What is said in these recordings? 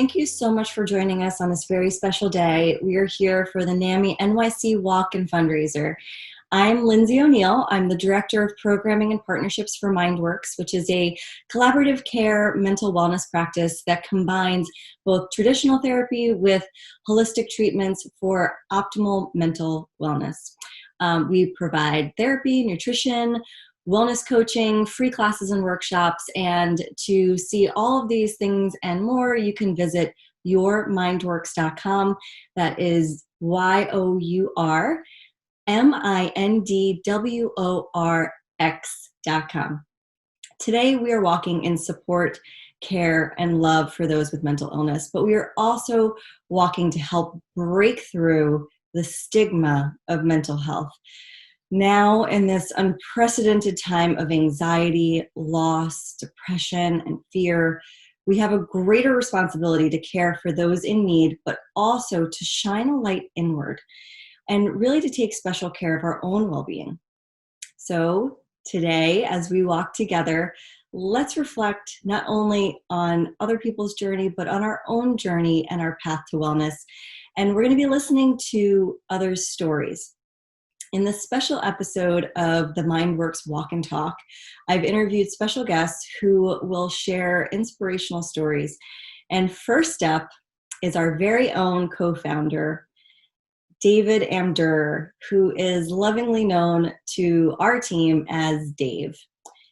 thank you so much for joining us on this very special day. We are here for the NAMI-NYC Walk and Fundraiser. I'm Lindsay O'Neill. I'm the Director of Programming and Partnerships for Mindworks, which is a collaborative care mental wellness practice that combines both traditional therapy with holistic treatments for optimal mental wellness. We provide therapy, nutrition, wellness coaching, free classes and workshops, and to see all of these things and more, you can visit yourmindworks.com. That is YOURMINDWORX.com. Today, we are walking in support, care, and love for those with mental illness, but we are also walking to help break through the stigma of mental health. Now, in this unprecedented time of anxiety, loss, depression, and fear, we have a greater responsibility to care for those in need, but also to shine a light inward and really to take special care of our own well-being. So today, as we walk together, let's reflect not only on other people's journey, but on our own journey and our path to wellness. And we're going to be listening to others' stories. In this special episode of the Mindworks Walk and Talk, I've interviewed special guests who will share inspirational stories. And first up is our very own co-founder, David Amdur, who is lovingly known to our team as Dave.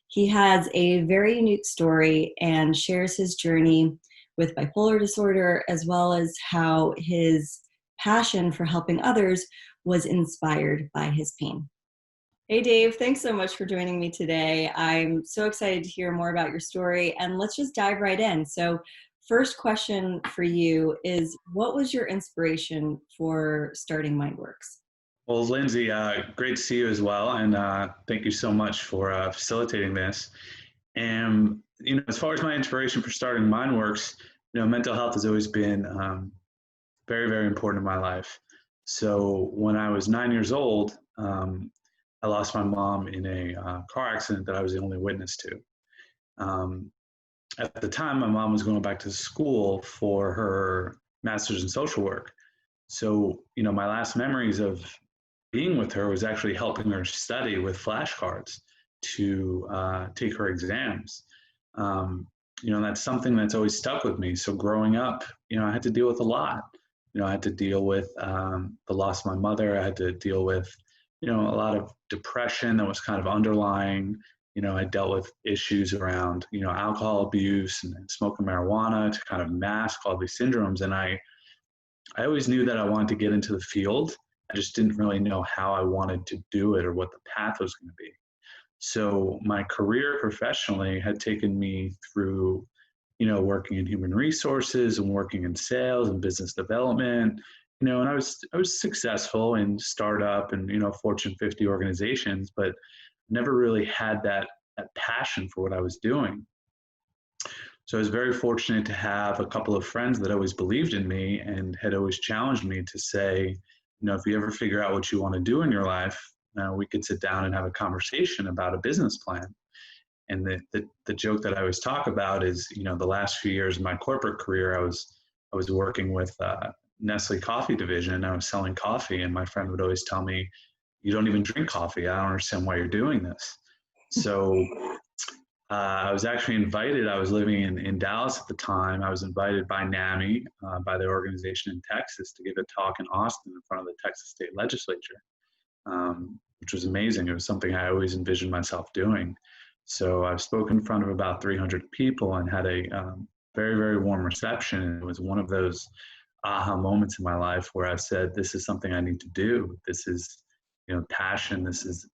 He has a very unique story and shares his journey with bipolar disorder, as well as how his passion for helping others was inspired by his pain. Hey Dave, thanks so much for joining me today. I'm so excited to hear more about your story, and let's just dive right in. So first question for you is, what was your inspiration for starting Mindworks? Well, Lindsay, great to see you as well, and thank you so much for facilitating this. And as far as my inspiration for starting Mindworks, mental health has always been very, very important in my life. So when I was 9 years old, I lost my mom in a car accident that I was the only witness to. At the time, my mom was going back to school for her master's in social work. So, my last memories of being with her was actually helping her study with flashcards to take her exams. That's something that's always stuck with me. So growing up, I had to deal with a lot. I had to deal with the loss of my mother. I had to deal with, a lot of depression that was kind of underlying. I dealt with issues around, alcohol abuse and smoking marijuana to kind of mask all these syndromes. And I always knew that I wanted to get into the field. I just didn't really know how I wanted to do it or what the path was going to be. So my career professionally had taken me through working in human resources and working in sales and business development, and I was successful in startup and, Fortune 50 organizations, but never really had that passion for what I was doing. So I was very fortunate to have a couple of friends that always believed in me and had always challenged me to say, if you ever figure out what you want to do in your life, we could sit down and have a conversation about a business plan. And the joke that I always talk about is, the last few years of my corporate career, I was working with Nestle coffee division. I was selling coffee, and my friend would always tell me, "You don't even drink coffee. I don't understand why you're doing this." So I was actually invited. I was living in Dallas at the time. I was invited by NAMI, by the organization in Texas, to give a talk in Austin in front of the Texas State Legislature, which was amazing. It was something I always envisioned myself doing. So I've spoken in front of about 300 people and had a very, very warm reception. And it was one of those aha moments in my life where I said, this is something I need to do. This is, passion. This is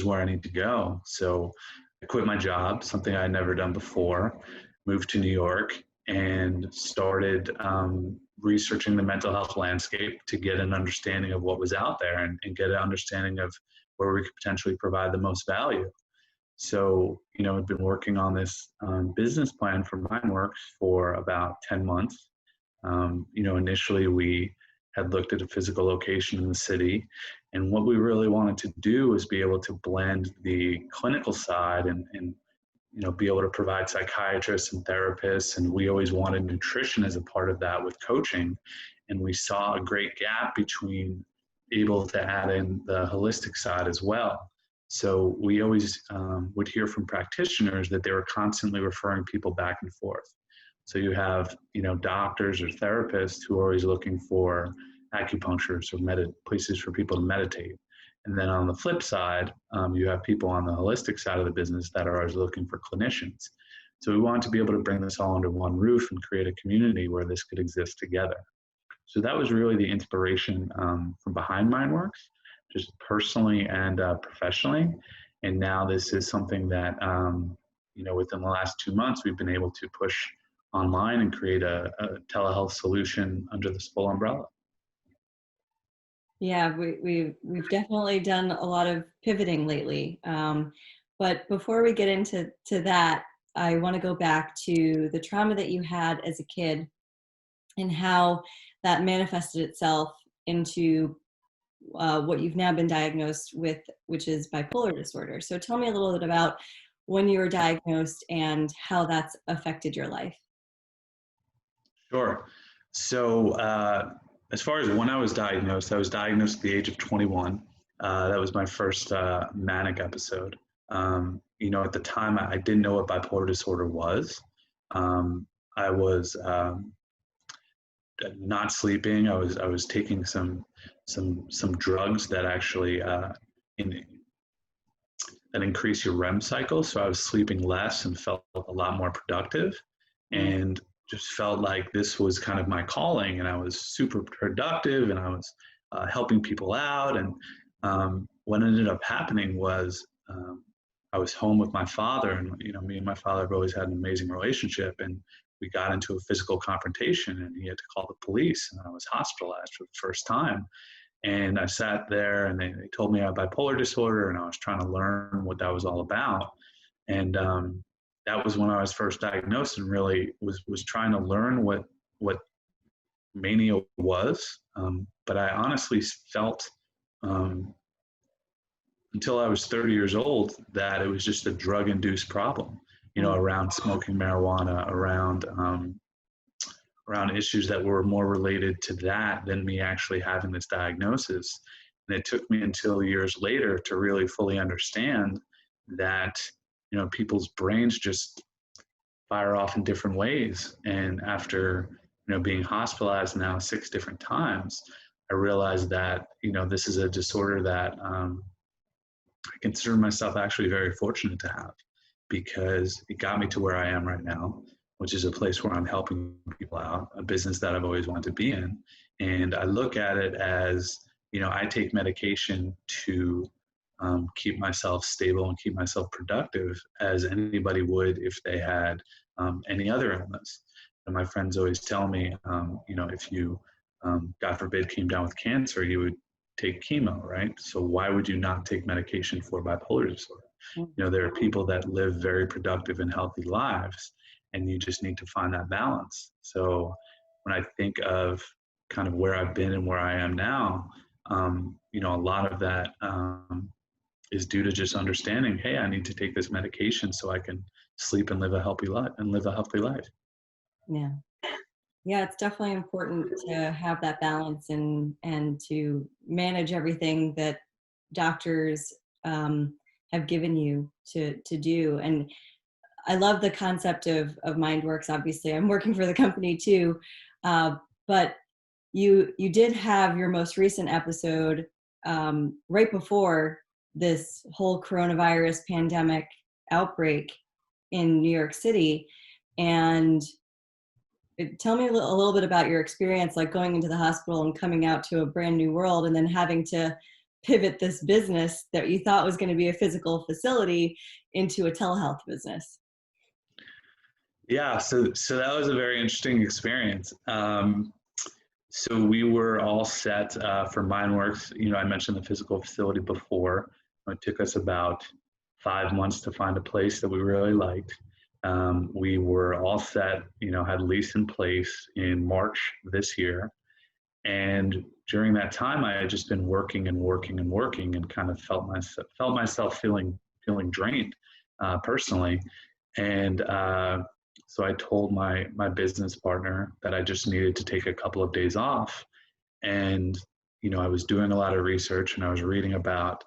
where I need to go. So I quit my job, something I had never done before, moved to New York, and started researching the mental health landscape to get an understanding of what was out there and get an understanding of where we could potentially provide the most value. So, I've been working on this business plan for Mindworks for about 10 months. Initially we had looked at a physical location in the city, and what we really wanted to do was be able to blend the clinical side and be able to provide psychiatrists and therapists. And we always wanted nutrition as a part of that with coaching. And we saw a great gap between able to add in the holistic side as well. So we always would hear from practitioners that they were constantly referring people back and forth. So you have, doctors or therapists who are always looking for acupuncture, so places for people to meditate. And then on the flip side, you have people on the holistic side of the business that are always looking for clinicians. So we wanted to be able to bring this all under one roof and create a community where this could exist together. So that was really the inspiration from behind Mindworks, just personally and professionally. And now this is something that, within the last 2 months, we've been able to push online and create a telehealth solution under this full umbrella. Yeah, we've definitely done a lot of pivoting lately. But before we get into that, I want to go back to the trauma that you had as a kid and how that manifested itself into what you've now been diagnosed with, which is bipolar disorder. So tell me a little bit about when you were diagnosed and how that's affected your life. Sure. So as far as when I was diagnosed at the age of 21. That was my first manic episode. At the time, I didn't know what bipolar disorder was. I was not sleeping. I was taking some drugs that actually that increase your REM cycle. So I was sleeping less and felt a lot more productive, and just felt like this was kind of my calling. And I was super productive, and I was helping people out. And what ended up happening was I was home with my father, and me and my father have always had an amazing relationship, and we got into a physical confrontation, and he had to call the police, and I was hospitalized for the first time. And I sat there, and they told me I had bipolar disorder, and I was trying to learn what that was all about. And that was when I was first diagnosed, and really was trying to learn what mania was. But I honestly felt until I was 30 years old that it was just a drug-induced problem, around smoking marijuana, around issues that were more related to that than me actually having this diagnosis. And it took me until years later to really fully understand that, people's brains just fire off in different ways. And after, being hospitalized now 6 different times, I realized that, this is a disorder that I consider myself actually very fortunate to have, because it got me to where I am right now, which is a place where I'm helping people out, a business that I've always wanted to be in. And I look at it as, I take medication to keep myself stable and keep myself productive as anybody would if they had any other illness. And my friends always tell me, if you, God forbid, came down with cancer, you would take chemo, right? So why would you not take medication for bipolar disorder? There are people that live very productive and healthy lives, and you just need to find that balance. So when I think of kind of where I've been and where I am now, a lot of that is due to just understanding, hey, I need to take this medication so I can sleep and live a healthy life. Yeah, it's definitely important to have that balance and to manage everything that doctors have given you to do. And I love the concept of Mindworks. Obviously, I'm working for the company too, but you did have your most recent episode right before this whole coronavirus pandemic outbreak in New York City. And tell me a little bit about your experience, like going into the hospital and coming out to a brand new world, and then having to pivot this business that you thought was going to be a physical facility into a telehealth business. Yeah, so that was a very interesting experience. So we were all set for Mindworks. I mentioned the physical facility before. It took us about 5 months to find a place that we really liked. We were all set, had lease in place in March this year. And during that time, I had just been working and kind of felt myself feeling drained personally. And so I told my business partner that I just needed to take a couple of days off. And, I was doing a lot of research and I was reading about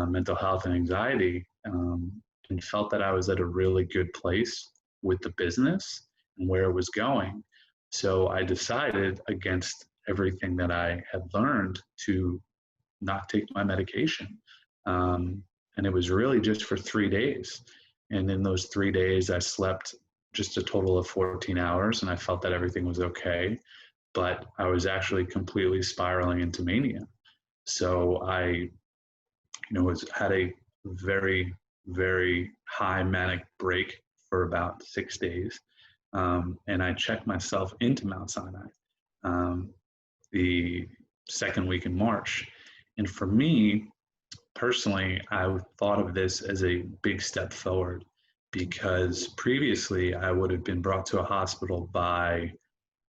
mental health and anxiety, and felt that I was at a really good place with the business and where it was going. So I decided, against everything that I had learned, to not take my medication. And it was really just for 3 days. And in those 3 days, I slept just a total of 14 hours and I felt that everything was okay. But I was actually completely spiraling into mania. So I, had a very, very high manic break for about 6 days. And I checked myself into Mount Sinai the second week in March. And for me, personally, I thought of this as a big step forward, because previously I would have been brought to a hospital by,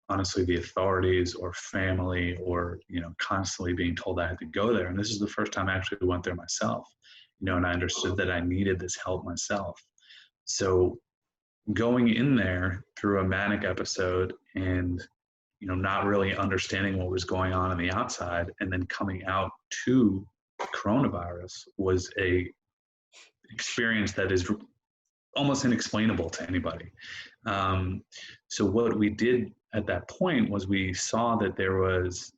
honestly, the authorities or family, or constantly being told I had to go there. And this is the first time I actually went there myself, and I understood that I needed this help myself. So going in there through a manic episode and not really understanding what was going on the outside, and then coming out to coronavirus, was a experience that is almost inexplainable to anybody. So what we did at that point was we saw that there was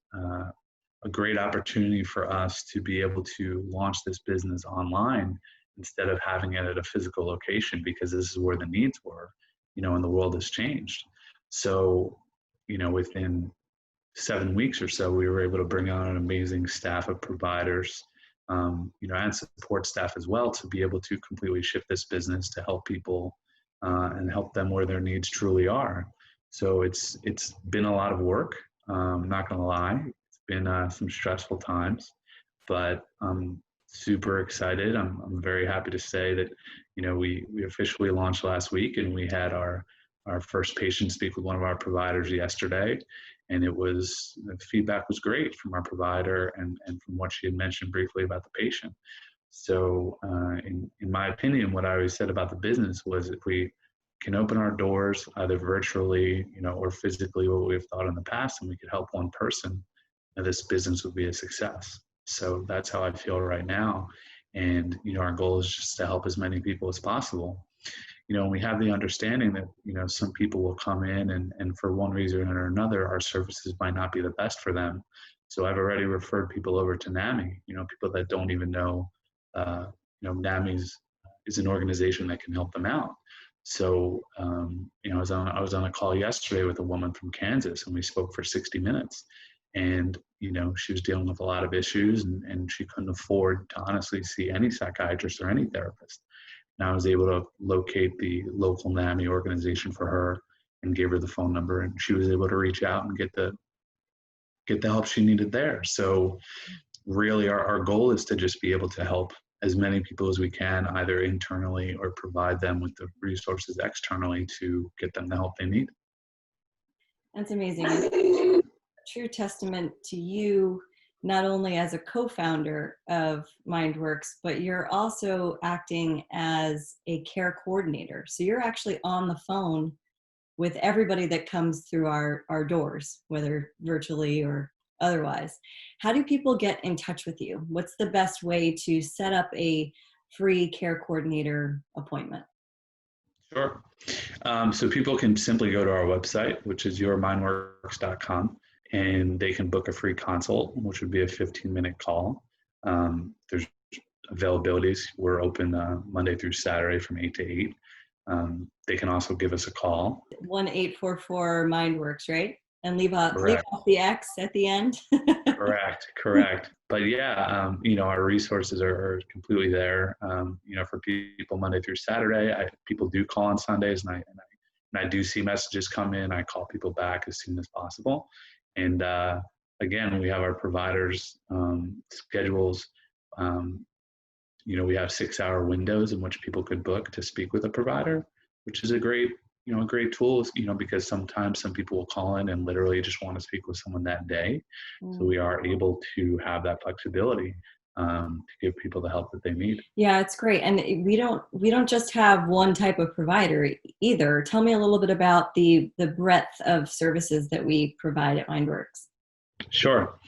a great opportunity for us to be able to launch this business online instead of having it at a physical location, because this is where the needs were, and the world has changed. So, within 7 weeks or so, we were able to bring on an amazing staff of providers, and support staff as well, to be able to completely shift this business to help people and help them where their needs truly are. So it's been a lot of work. I'm not going to lie. It's been some stressful times, but I'm super excited. I'm very happy to say that, we officially launched last week, and we had our first patient speak with one of our providers yesterday. And the feedback was great from our provider, and from what she had mentioned briefly about the patient. So in my opinion, what I always said about the business was, if we can open our doors either virtually, or physically, what we've thought in the past, and we could help one person, this business would be a success. So that's how I feel right now. And, our goal is just to help as many people as possible. We have the understanding that, some people will come in and for one reason or another, our services might not be the best for them. So I've already referred people over to NAMI, people that don't even know, NAMI is an organization that can help them out. So, I was on a call yesterday with a woman from Kansas, and we spoke for 60 minutes. And, she was dealing with a lot of issues, and she couldn't afford to honestly see any psychiatrist or any therapist. And I was able to locate the local NAMI organization for her and gave her the phone number, and she was able to reach out and get the help she needed there. So really our goal is to just be able to help as many people as we can, either internally or provide them with the resources externally to get them the help they need. That's amazing. A true testament to you, not only as a co-founder of Mindworks, but you're also acting as a care coordinator. So you're actually on the phone with everybody that comes through our doors, whether virtually or otherwise. How do people get in touch with you? What's the best way to set up a free care coordinator appointment? Sure. So people can simply go to our website, which is yourmindworks.com, and they can book a free consult, which would be a 15-minute call. There's availabilities. We're open Monday through Saturday from 8 to 8. They can also give us a call. 1-844-Mindworks, right? And leave off the X at the end. Correct. But yeah, our resources are completely there. For people Monday through Saturday. People do call on Sundays, and I do see messages come in. I call people back as soon as possible. And again, we have our providers' schedules. We have 6-hour windows in which people could book to speak with a provider, which is a great tool, because sometimes some people will call in and literally just want to speak with someone that day. So we are able to have that flexibility. to give people the help that they need. Yeah, it's great. And we don't just have one type of provider either. Tell me a little bit about the breadth of services that we provide at Mindworks. Sure.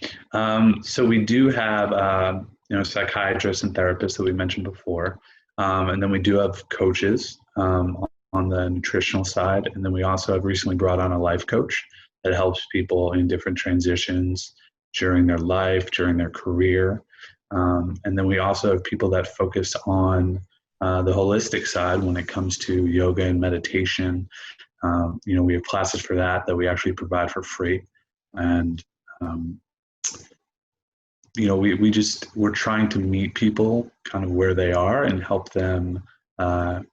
So we do have, psychiatrists and therapists that we mentioned before. And then we do have coaches on the nutritional side. And then we also have recently brought on a life coach that helps people in different transitions during their life, during their career. And then we also have people that focus on the holistic side when it comes to yoga and meditation. We have classes for that we actually provide for free. And we're trying to meet people kind of where they are and help them on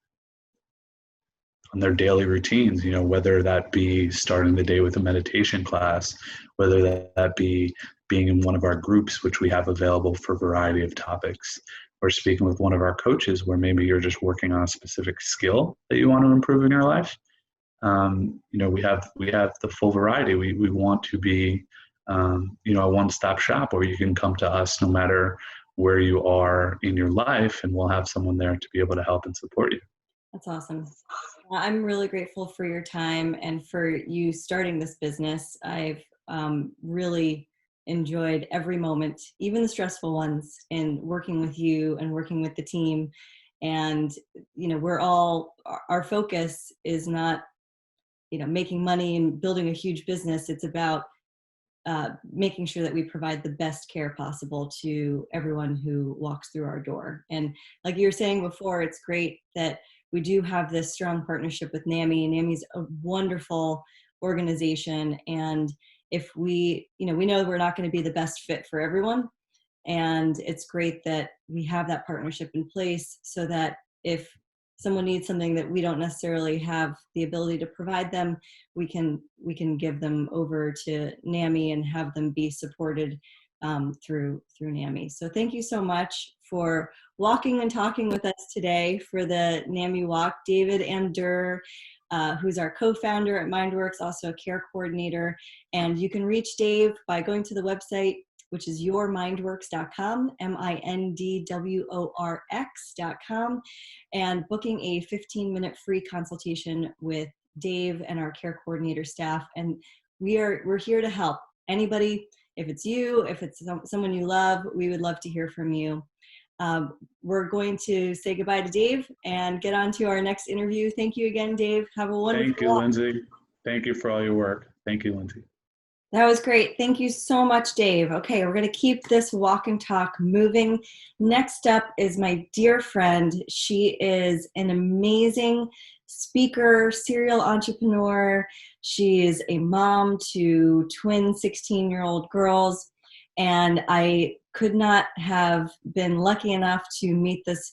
their daily routines, whether that be starting the day with a meditation class, whether that be being in one of our groups, which we have available for a variety of topics, or speaking with one of our coaches where maybe you're just working on a specific skill that you want to improve in your life. We have the full variety. We want to be a one-stop shop where you can come to us no matter where you are in your life, and we'll have someone there to be able to help and support you. That's awesome. I'm really grateful for your time and for you starting this business. I've really enjoyed every moment, even the stressful ones, in working with you and working with the team. And, our focus is not, making money and building a huge business. It's about making sure that we provide the best care possible to everyone who walks through our door. And like you were saying before, it's great that we do have this strong partnership with NAMI. NAMI's a wonderful organization. And if we know we're not going to be the best fit for everyone. And it's great that we have that partnership in place so that if someone needs something that we don't necessarily have the ability to provide them, we can give them over to NAMI and have them be supported through NAMI. So thank you so much for walking and talking with us today for the NAMI Walk. David Amdur, who's our co-founder at Mindworks, also a care coordinator. And you can reach Dave by going to the website, which is yourmindworks.com, MINDWORX.com, and booking a 15-minute free consultation with Dave and our care coordinator staff. And we're here to help anybody. If it's you, if it's someone you love, we would love to hear from you. We're going to say goodbye to Dave and get on to our next interview. Thank you again, Dave. Have a wonderful Thank you, Lindsay. Thank you for all your work. Thank you, Lindsay. That was great. Thank you so much, Dave. Okay, we're going to keep this walk and talk moving. Next up is my dear friend. She is an amazing speaker, serial entrepreneur. She is a mom to twin 16-year-old girls. And I could not have been lucky enough to meet this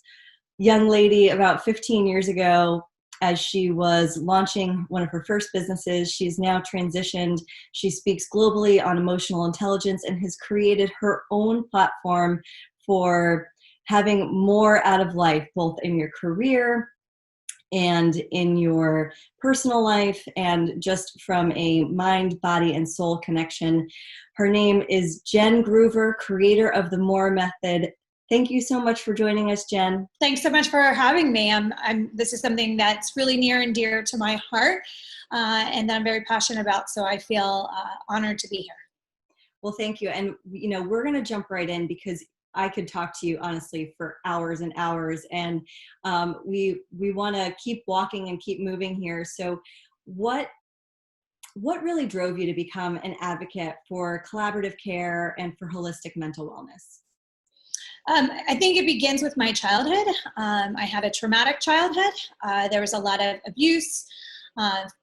young lady about 15 years ago as she was launching one of her first businesses. She's now transitioned. She speaks globally on emotional intelligence and has created her own platform for having more out of life, both in your career and in your personal life, and just from a mind, body, and soul connection. Her name is Jen Groover, creator of the More Method. Thank you so much for joining us, Jen. Thanks so much for having me. This is something that's really near and dear to my heart, and that I'm very passionate about, so I feel honored to be here. Well, thank you. And, we're going to jump right in because I could talk to you, honestly, for hours and hours, and we want to keep walking and keep moving here. So what really drove you to become an advocate for collaborative care and for holistic mental wellness? I think it begins with my childhood. I had a traumatic childhood. There was a lot of abuse,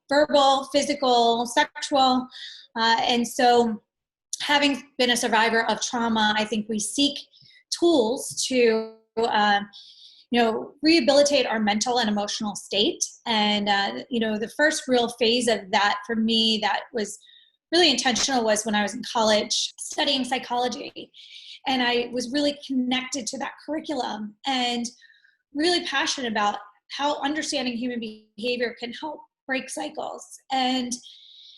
verbal, physical, sexual. And so having been a survivor of trauma, I think we seek tools to, rehabilitate our mental and emotional state. And, the first real phase of that for me that was really intentional was when I was in college studying psychology. And I was really connected to that curriculum and really passionate about how understanding human behavior can help break cycles. And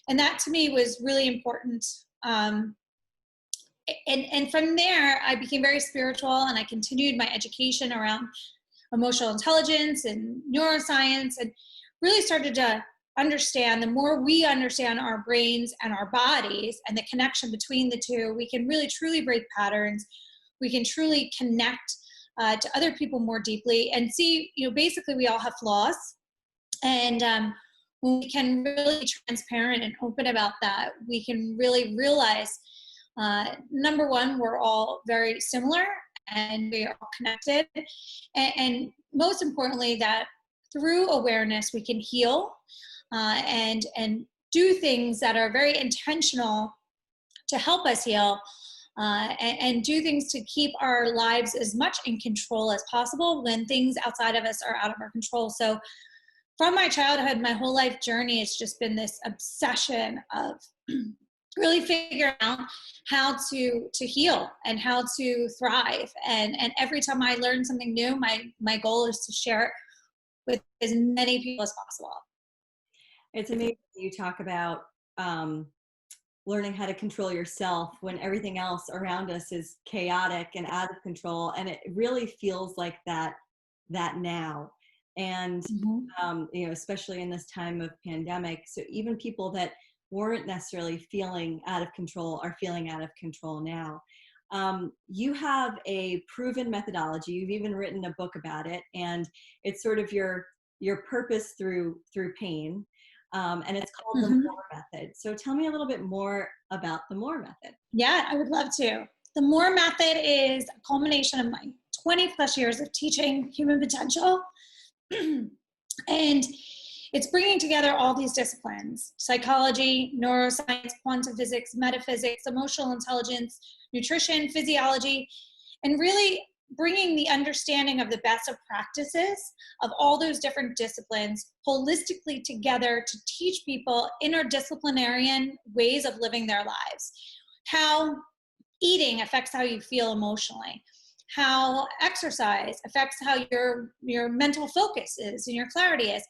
that to me was really important and from there, I became very spiritual, and I continued my education around emotional intelligence and neuroscience, and really started to understand, the more we understand our brains and our bodies and the connection between the two, we can really truly break patterns. We can truly connect to other people more deeply and see, basically we all have flaws. And when we can really be transparent and open about that, we can really realize, number one, we're all very similar and we are all connected. And most importantly, that through awareness, we can heal and do things that are very intentional to help us heal, and do things to keep our lives as much in control as possible when things outside of us are out of our control. So from my childhood, my whole life journey, it's just been this obsession of really figuring out how to heal and how to thrive. And every time I learn something new, my goal is to share it with as many people as possible. It's amazing you talk about learning how to control yourself when everything else around us is chaotic and out of control. And it really feels like that now. And, especially in this time of pandemic. So even people that weren't necessarily feeling out of control are feeling out of control now. You have a proven methodology. You've even written a book about it, and it's sort of your purpose through pain. And it's called the MORE method. So tell me a little bit more about the MORE method. Yeah, I would love to. The MORE method is a culmination of my 20 plus years of teaching human potential. And it's bringing together all these disciplines: psychology, neuroscience, quantum physics, metaphysics, emotional intelligence, nutrition, physiology, and really bringing the understanding of the best of practices of all those different disciplines holistically together to teach people interdisciplinarian ways of living their lives. How eating affects how you feel emotionally, how exercise affects how your mental focus is and your clarity is.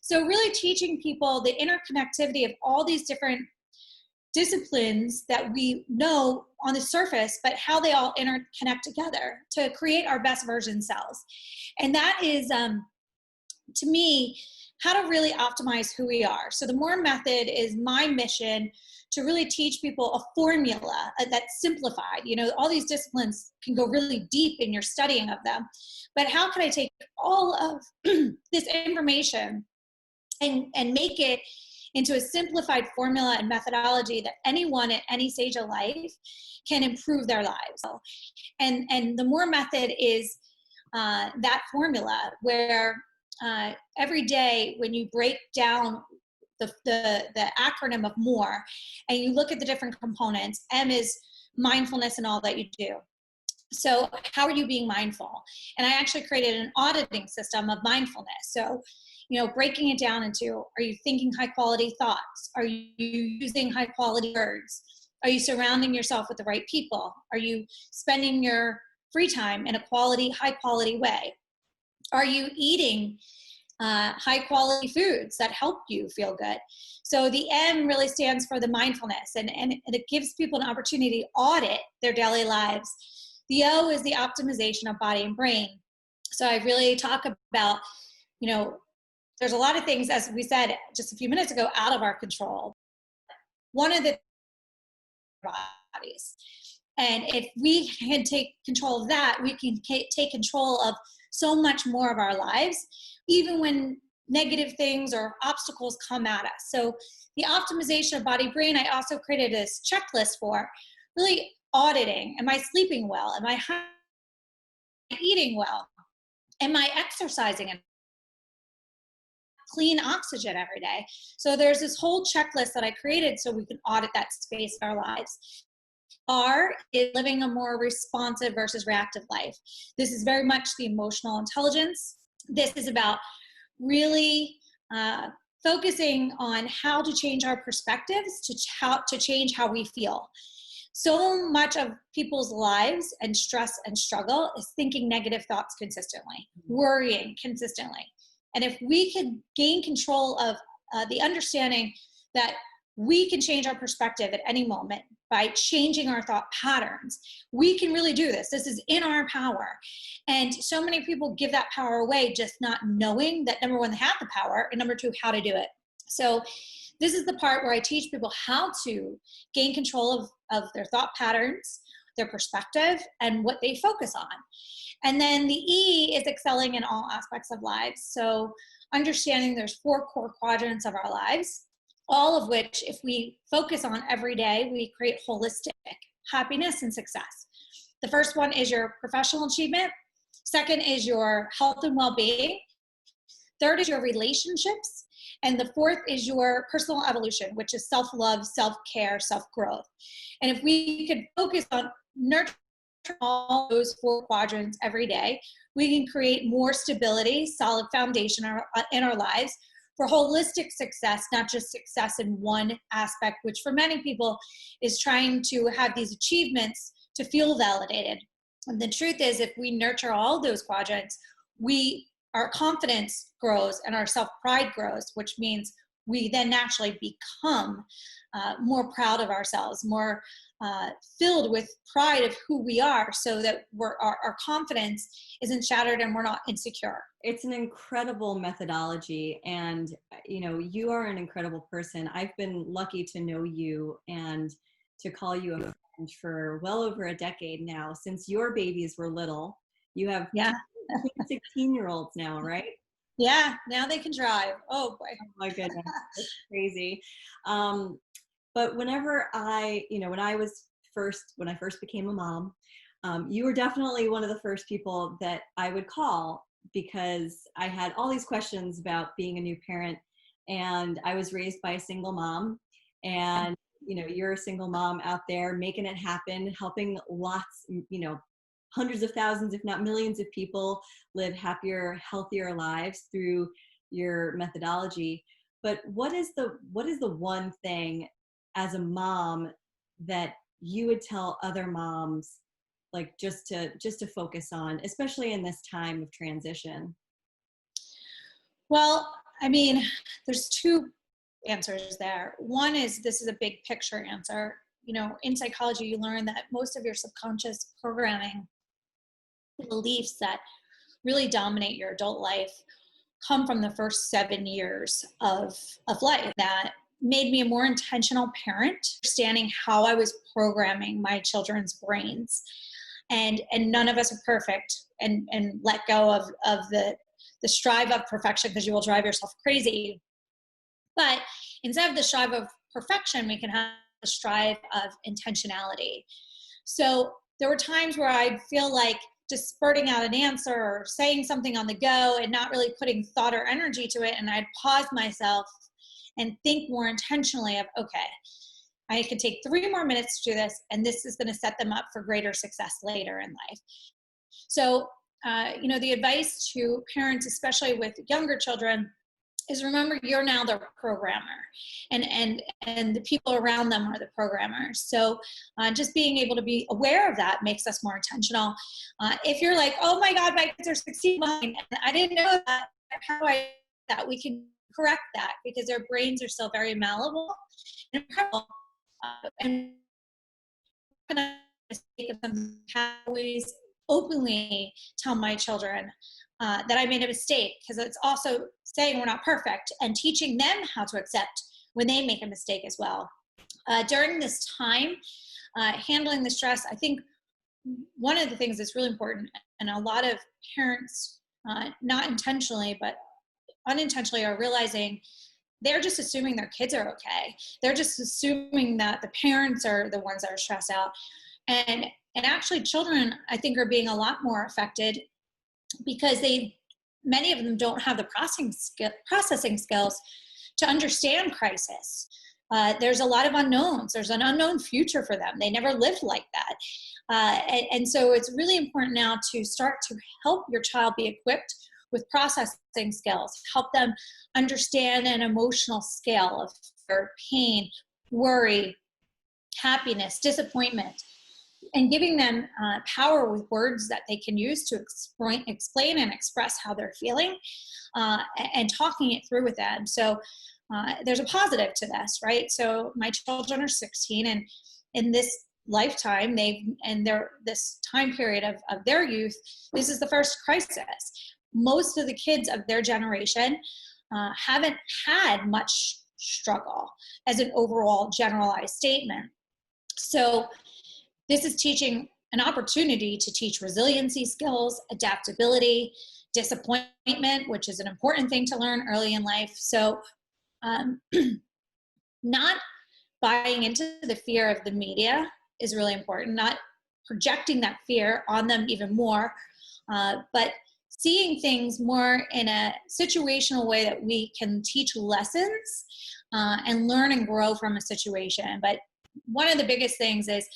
So really teaching people the interconnectivity of all these different disciplines that we know on the surface, but how they all interconnect together to create our best version selves. And that is, to me, how to really optimize who we are. So the MORE method is my mission to really teach people a formula that's simplified. All these disciplines can go really deep in your studying of them, but how can I take all of this information and make it into a simplified formula and methodology that anyone at any stage of life can improve their lives. And the MORE method is that formula where every day when you break down the acronym of MORE and you look at the different components, M is mindfulness and all that you do. So how are you being mindful? And I actually created an auditing system of mindfulness. So breaking it down into, are you thinking high quality thoughts? Are you using high quality words? Are you surrounding yourself with the right people? Are you spending your free time in a high quality way? Are you eating high quality foods that help you feel good? So the M really stands for the mindfulness, and it gives people an opportunity to audit their daily lives. The O is the optimization of body and brain. So I really talk about, there's a lot of things, as we said just a few minutes ago, out of our control. One of the bodies. And if we can take control of that, we can take control of so much more of our lives, even when negative things or obstacles come at us. So the optimization of body brain, I also created this checklist for really auditing. Am I sleeping well? Am I eating well? Am I exercising? Clean oxygen every day. So there's this whole checklist that I created so we can audit that space in our lives. R is living a more responsive versus reactive life. This is very much the emotional intelligence. This is about really focusing on how to change our perspectives to change how we feel. So much of people's lives and stress and struggle is thinking negative thoughts consistently, worrying consistently. And if we could gain control of the understanding that we can change our perspective at any moment by changing our thought patterns. We can really do this. This is in our power. And so many people give that power away, just not knowing that, number one, they have the power, and number two, how to do it. So this is the part where I teach people how to gain control of their thought patterns, their perspective, and what they focus on. And then the E is excelling in all aspects of lives. So understanding there's 4 core quadrants of our lives, all of which, if we focus on every day, we create holistic happiness and success. The first one is your professional achievement. Second is your health and well-being. Third is your relationships. And the fourth is your personal evolution, which is self-love, self-care, self-growth. And if we could focus on nurturing all those 4 quadrants every day, we can create more stability, solid foundation in our lives for holistic success, not just success in one aspect, which for many people is trying to have these achievements to feel validated. And the truth is, if we nurture all those quadrants, our confidence grows and our self-pride grows, which means we then naturally become more proud of ourselves, more filled with pride of who we are, so that our confidence isn't shattered and we're not insecure. It's an incredible methodology, and you are an incredible person. I've been lucky to know you and to call you a friend for well over a decade now, since your babies were little. You have 16-year-olds now, right? Yeah, now they can drive. Oh boy. Oh my goodness, that's crazy. But whenever when I first became a mom, you were definitely one of the first people that I would call, because I had all these questions about being a new parent, and I was raised by a single mom, and you're a single mom out there making it happen, helping lots, hundreds of thousands, if not millions of people live happier, healthier lives through your methodology. But what is the one thing as a mom that you would tell other moms, like just to focus on, especially in this time of transition? Well, I mean, there's 2 answers there. One is, this is a big picture answer. In psychology, you learn that most of your subconscious programming, beliefs that really dominate your adult life, come from the first 7 years of life. That made me a more intentional parent, understanding how I was programming my children's brains. And none of us are perfect, and let go of the strive of perfection, because you will drive yourself crazy. But instead of the strive of perfection, we can have the strive of intentionality. So there were times where I'd feel like just spurting out an answer or saying something on the go and not really putting thought or energy to it. And I'd pause myself and think more intentionally of, okay, I can take 3 more minutes to do this, and this is going to set them up for greater success later in life. So, the advice to parents, especially with younger children, is remember, you're now the programmer, and the people around them are the programmers. So just being able to be aware of that makes us more intentional. If you're like, oh my God, my kids are 16 behind, and I didn't know that, how do I do that? We can correct that, because their brains are still very malleable and incredible. And I always openly tell my children that I made a mistake, because it's also saying we're not perfect and teaching them how to accept when they make a mistake as well. During this time, handling the stress, I think one of the things that's really important, and a lot of parents, not intentionally, but unintentionally, are realizing they're just assuming their kids are okay. They're just assuming that the parents are the ones that are stressed out. And actually children, I think, are being a lot more affected, because many of them don't have the processing skills to understand crisis. There's a lot of unknowns. There's an unknown future for them. They never lived like that. And so it's really important now to start to help your child be equipped with processing skills, help them understand an emotional scale of fear, pain, worry, happiness, disappointment, and giving them power with words that they can use to explain and express how they're feeling, and talking it through with them. So there's a positive to this, right? So my children are 16, and in this lifetime, this time period of their youth, this is the first crisis. Most of the kids of their generation haven't had much struggle as an overall generalized statement. So this is teaching an opportunity to teach resiliency skills, adaptability, disappointment, which is an important thing to learn early in life. So not buying into the fear of the media is really important, not projecting that fear on them even more, but seeing things more in a situational way that we can teach lessons and learn and grow from a situation. But one of the biggest things is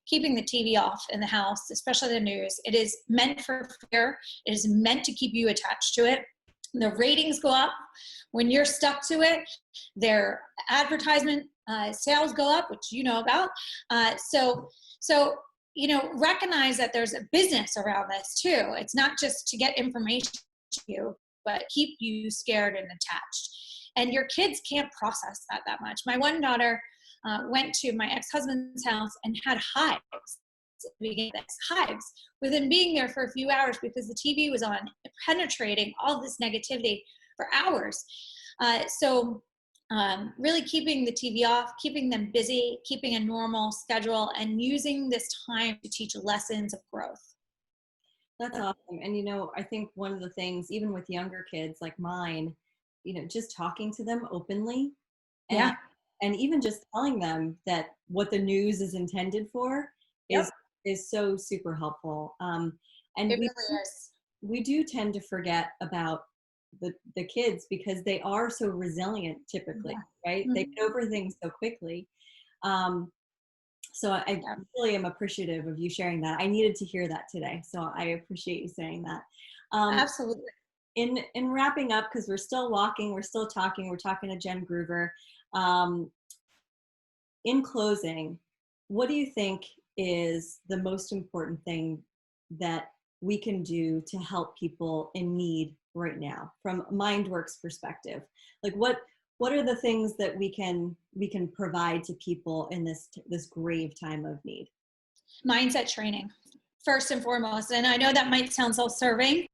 keeping the TV off in the house, especially the news. It is meant for fear. It is meant to keep you attached to it. The ratings go up when you're stuck to it. Their advertisement sales go up, which you know about. So recognize that there's a business around this too. It's not just to get information to you, but keep you scared and attached. And your kids can't process that much. My one daughter went to my ex-husband's house and had hives. Hives with him being there for a few hours because the TV was on, penetrating all this negativity for hours. Really keeping the TV off, keeping them busy, keeping a normal schedule, and using this time to teach lessons of growth. That's awesome. And, I think one of the things, even with younger kids like mine, just talking to them openly and even just telling them that what the news is intended for is so super helpful. And it really is. We do tend to forget about the kids because they are so resilient typically, right? Mm-hmm. They get over things so quickly. So I really am appreciative of you sharing that. I needed to hear that today. So I appreciate you saying that. Absolutely. In wrapping up, because we're still walking, we're still talking, we're talking to Jen Groover. In closing, what do you think is the most important thing that we can do to help people in need right now from Mindworks perspective? Like what are the things that we can provide to people in this grave time of need? Mindset training, first and foremost. And I know that might sound self-serving,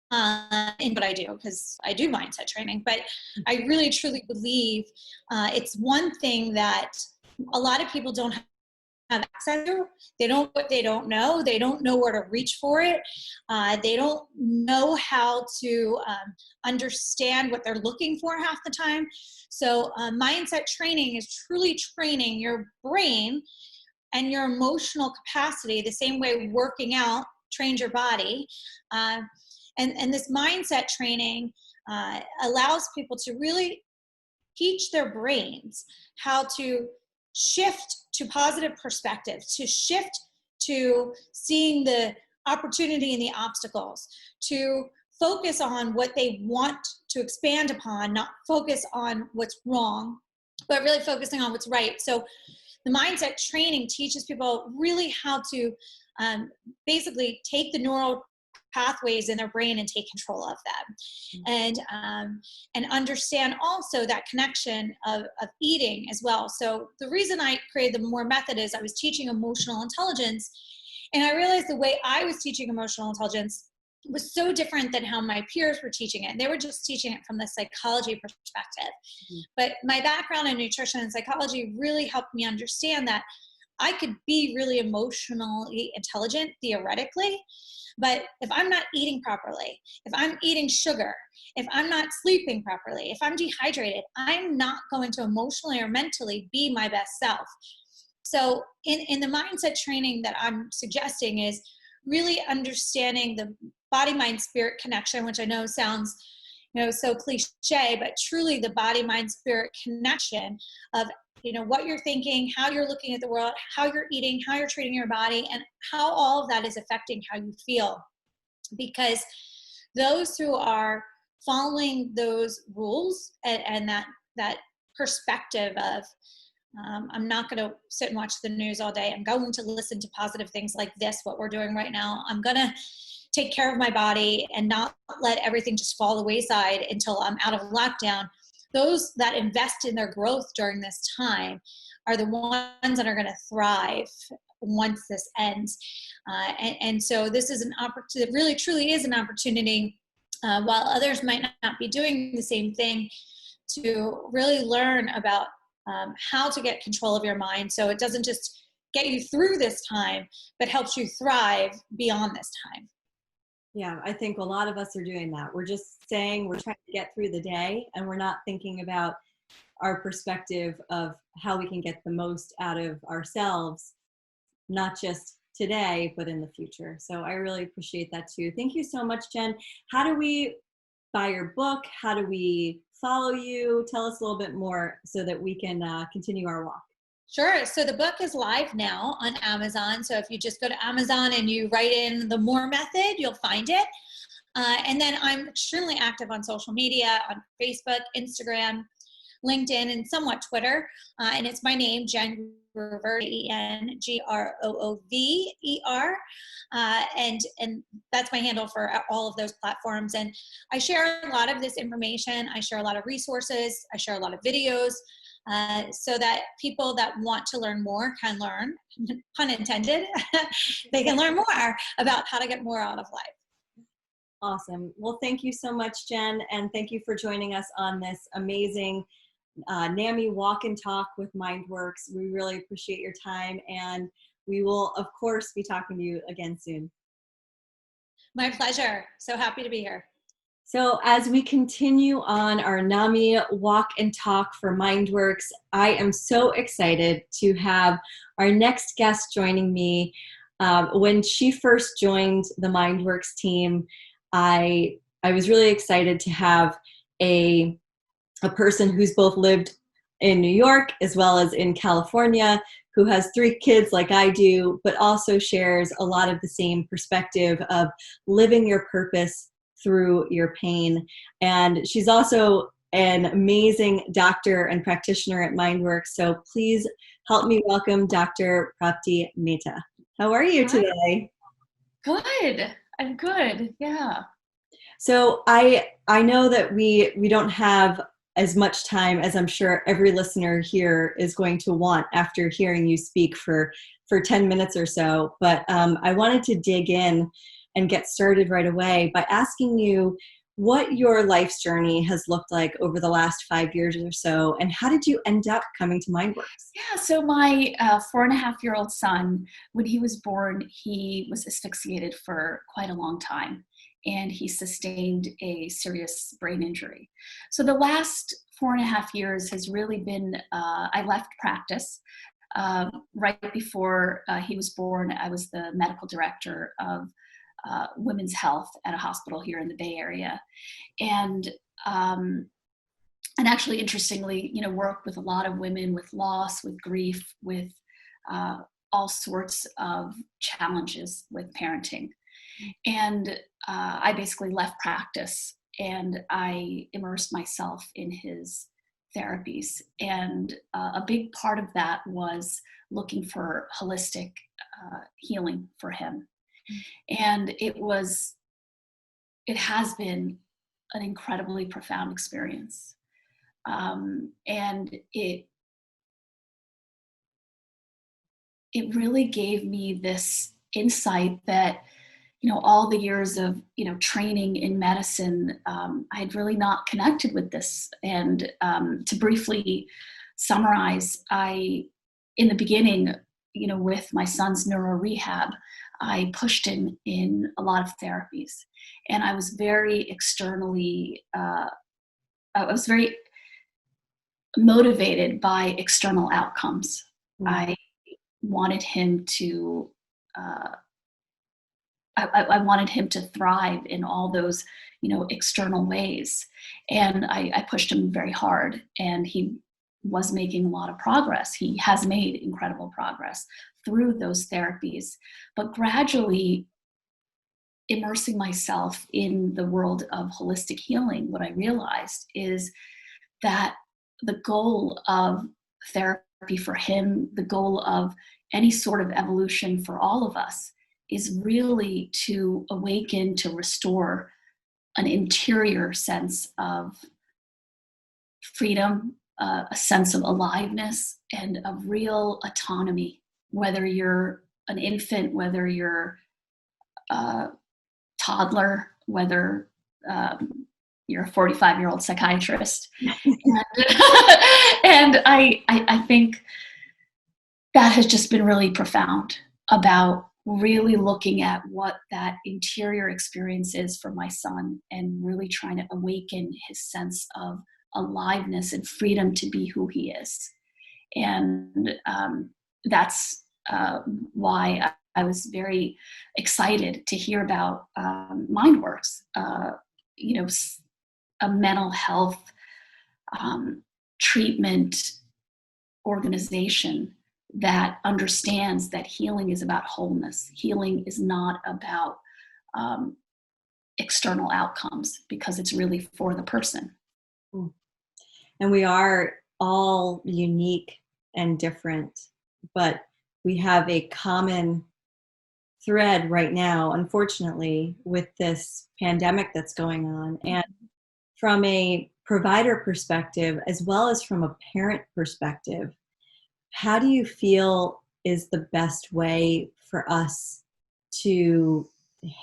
but I do, because I do mindset training. But I really truly believe it's one thing that a lot of people don't have access to. They don't know. They don't know where to reach for it. They don't know how to understand what they're looking for half the time. So mindset training is truly training your brain and your emotional capacity the same way working out trains your body. And this mindset training allows people to really teach their brains how to shift to positive perspective, to shift to seeing the opportunity and the obstacles, to focus on what they want to expand upon, not focus on what's wrong, but really focusing on what's right. So the mindset training teaches people really how to basically take the neural pathways in their brain and take control of them, and understand also that connection of eating as well. So the reason I created the More method is I was teaching emotional intelligence, and I realized the way I was teaching emotional intelligence was so different than how my peers were teaching it. And they were just teaching it from the psychology perspective. Mm-hmm. But my background in nutrition and psychology really helped me understand that I could be really emotionally intelligent theoretically, but if I'm not eating properly, if I'm eating sugar, if I'm not sleeping properly, if I'm dehydrated, I'm not going to emotionally or mentally be my best self. So in the mindset training that I'm suggesting is really understanding the body, mind, spirit connection, which I know sounds so cliche, but truly the body, mind, spirit connection of what you're thinking, how you're looking at the world, how you're eating, how you're treating your body, and how all of that is affecting how you feel. Because those who are following those rules and that perspective of I'm not going to sit and watch the news all day. I'm going to listen to positive things like this, what we're doing right now. I'm going to take care of my body and not let everything just fall the wayside until I'm out of lockdown. those that invest in their growth during this time are the ones that are going to thrive once this ends. And so this is an opportunity, really truly is an opportunity, while others might not be doing the same thing, to really learn about how to get control of your mind, so it doesn't just get you through this time, but helps you thrive beyond this time. Yeah, I think a lot of us are doing that. We're just saying we're trying to get through the day, and we're not thinking about our perspective of how we can get the most out of ourselves, not just today, but in the future. So I really appreciate that too. Thank you so much, Jen. How do we buy your book? How do we follow you? Tell us a little bit more so that we can continue our walk. Sure. So the book is live now on Amazon. So if you just go to Amazon and you write in the More method, you'll find it. And then I'm extremely active on social media, on Facebook, Instagram, LinkedIn, and somewhat Twitter. And it's my name, Jen Groover, Engroover. And that's my handle for all of those platforms. And I share a lot of this information. I share a lot of resources. I share a lot of videos. So that people that want to learn more can learn, pun intended, they can learn more about how to get more out of life. Awesome. Well, thank you so much, Jen. And thank you for joining us on this amazing NAMI Walk and Talk with Mindworks. We really appreciate your time. And we will, of course, be talking to you again soon. My pleasure. So happy to be here. So as we continue on our NAMI Walk and Talk for Mindworks, I am so excited to have our next guest joining me. When she first joined the Mindworks team, I was really excited to have a person who's both lived in New York as well as in California, who has 3 kids like I do, but also shares a lot of the same perspective of living your purpose through your pain. And she's also an amazing doctor and practitioner at Mindworks. So please help me welcome Dr. Prapti Mehta. How are you today? Good. I'm good. Yeah. So I know that we don't have as much time as I'm sure every listener here is going to want after hearing you speak for 10 minutes or so. But I wanted to dig in and get started right away by asking you what your life's journey has looked like over the last 5 years or so, and how did you end up coming to Mindworks? Yeah. So my 4.5-year-old son, when he was born, he was asphyxiated for quite a long time, and he sustained a serious brain injury. So the last 4.5 years has really been, I left practice. Right before he was born, I was the medical director of women's health at a hospital here in the Bay Area. And actually, interestingly, worked with a lot of women with loss, with grief, with all sorts of challenges with parenting. And I basically left practice and I immersed myself in his therapies. And a big part of that was looking for holistic healing for him. And it has been an incredibly profound experience. And it really gave me this insight that, all the years of, training in medicine, I had really not connected with this. And to briefly summarize, in the beginning, with my son's neuro rehab, I pushed him in a lot of therapies, and I was very externally, I was very motivated by external outcomes. Mm-hmm. I wanted him to, I wanted him to thrive in all those, external ways. And I pushed him very hard, and he was making a lot of progress. He has made incredible progress through those therapies, but gradually immersing myself in the world of holistic healing, what I realized is that the goal of therapy for him, the goal of any sort of evolution for all of us, is really to awaken, to restore an interior sense of freedom, a sense of aliveness, and of real autonomy, whether you're an infant, whether you're a toddler, whether you're a 45-year-old psychiatrist. And I think that has just been really profound about really looking at what that interior experience is for my son and really trying to awaken his sense of aliveness and freedom to be who he is. And that's why I was very excited to hear about Mindworks, a mental health treatment organization that understands that healing is about wholeness. Healing is not about external outcomes, because it's really for the person. And we are all unique and different, but we have a common thread right now, unfortunately, with this pandemic that's going on. And from a provider perspective, as well as from a parent perspective, how do you feel is the best way for us to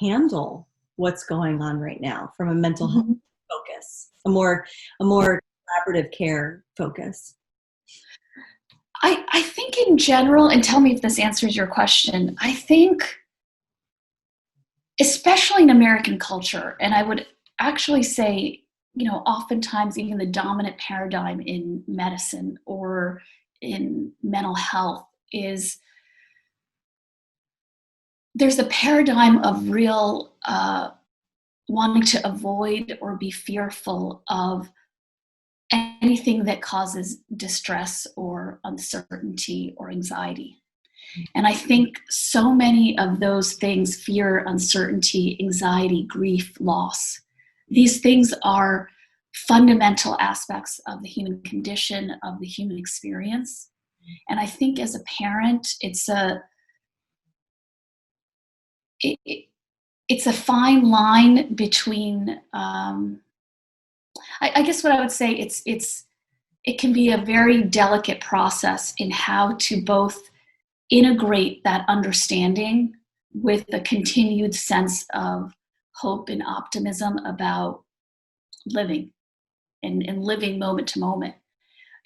handle what's going on right now from a mental health focus, a more collaborative care focus? I think in general, and tell me if this answers your question, I think, especially in American culture, and I would actually say, oftentimes even the dominant paradigm in medicine or in mental health is there's a paradigm of real wanting to avoid or be fearful of anything that causes distress or uncertainty or anxiety. And I think so many of those things, fear, uncertainty, anxiety, grief, loss, these things are fundamental aspects of the human condition, of the human experience. And I think as a parent, it's a fine line between, I guess what I would say, it can be a very delicate process in how to both integrate that understanding with a continued sense of hope and optimism about living and living moment to moment.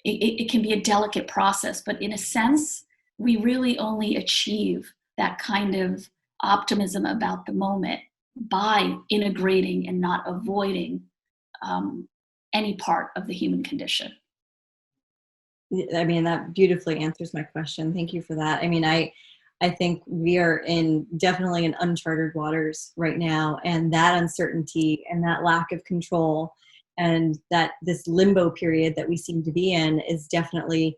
It can be a delicate process, but in a sense, we really only achieve that kind of optimism about the moment by integrating and not avoiding any part of the human condition. I mean, that beautifully answers my question. Thank you for that. I mean, I think we are definitely in uncharted waters right now, and that uncertainty and that lack of control and that this limbo period that we seem to be in is definitely,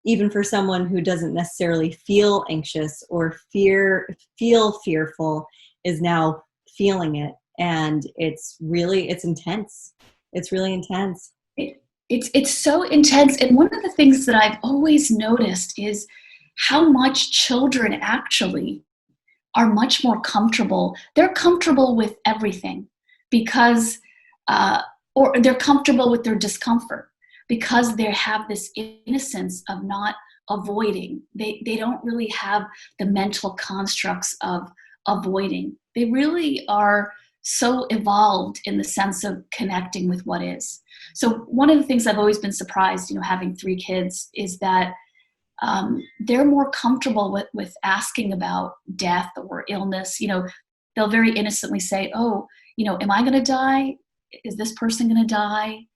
even for someone who doesn't necessarily feel anxious or feel fearful, is now feeling it. And it's intense. It's really intense. It's so intense. And one of the things that I've always noticed is how much children actually are much more comfortable. They're comfortable with everything because, or they're comfortable with their discomfort because they have this innocence of not avoiding. They don't really have the mental constructs of avoiding. They really are so evolved in the sense of connecting with what is. So one of the things I've always been surprised, having 3 kids, is that they're more comfortable with asking about death or illness. They'll very innocently say, oh, am I going to die? Is this person going to die?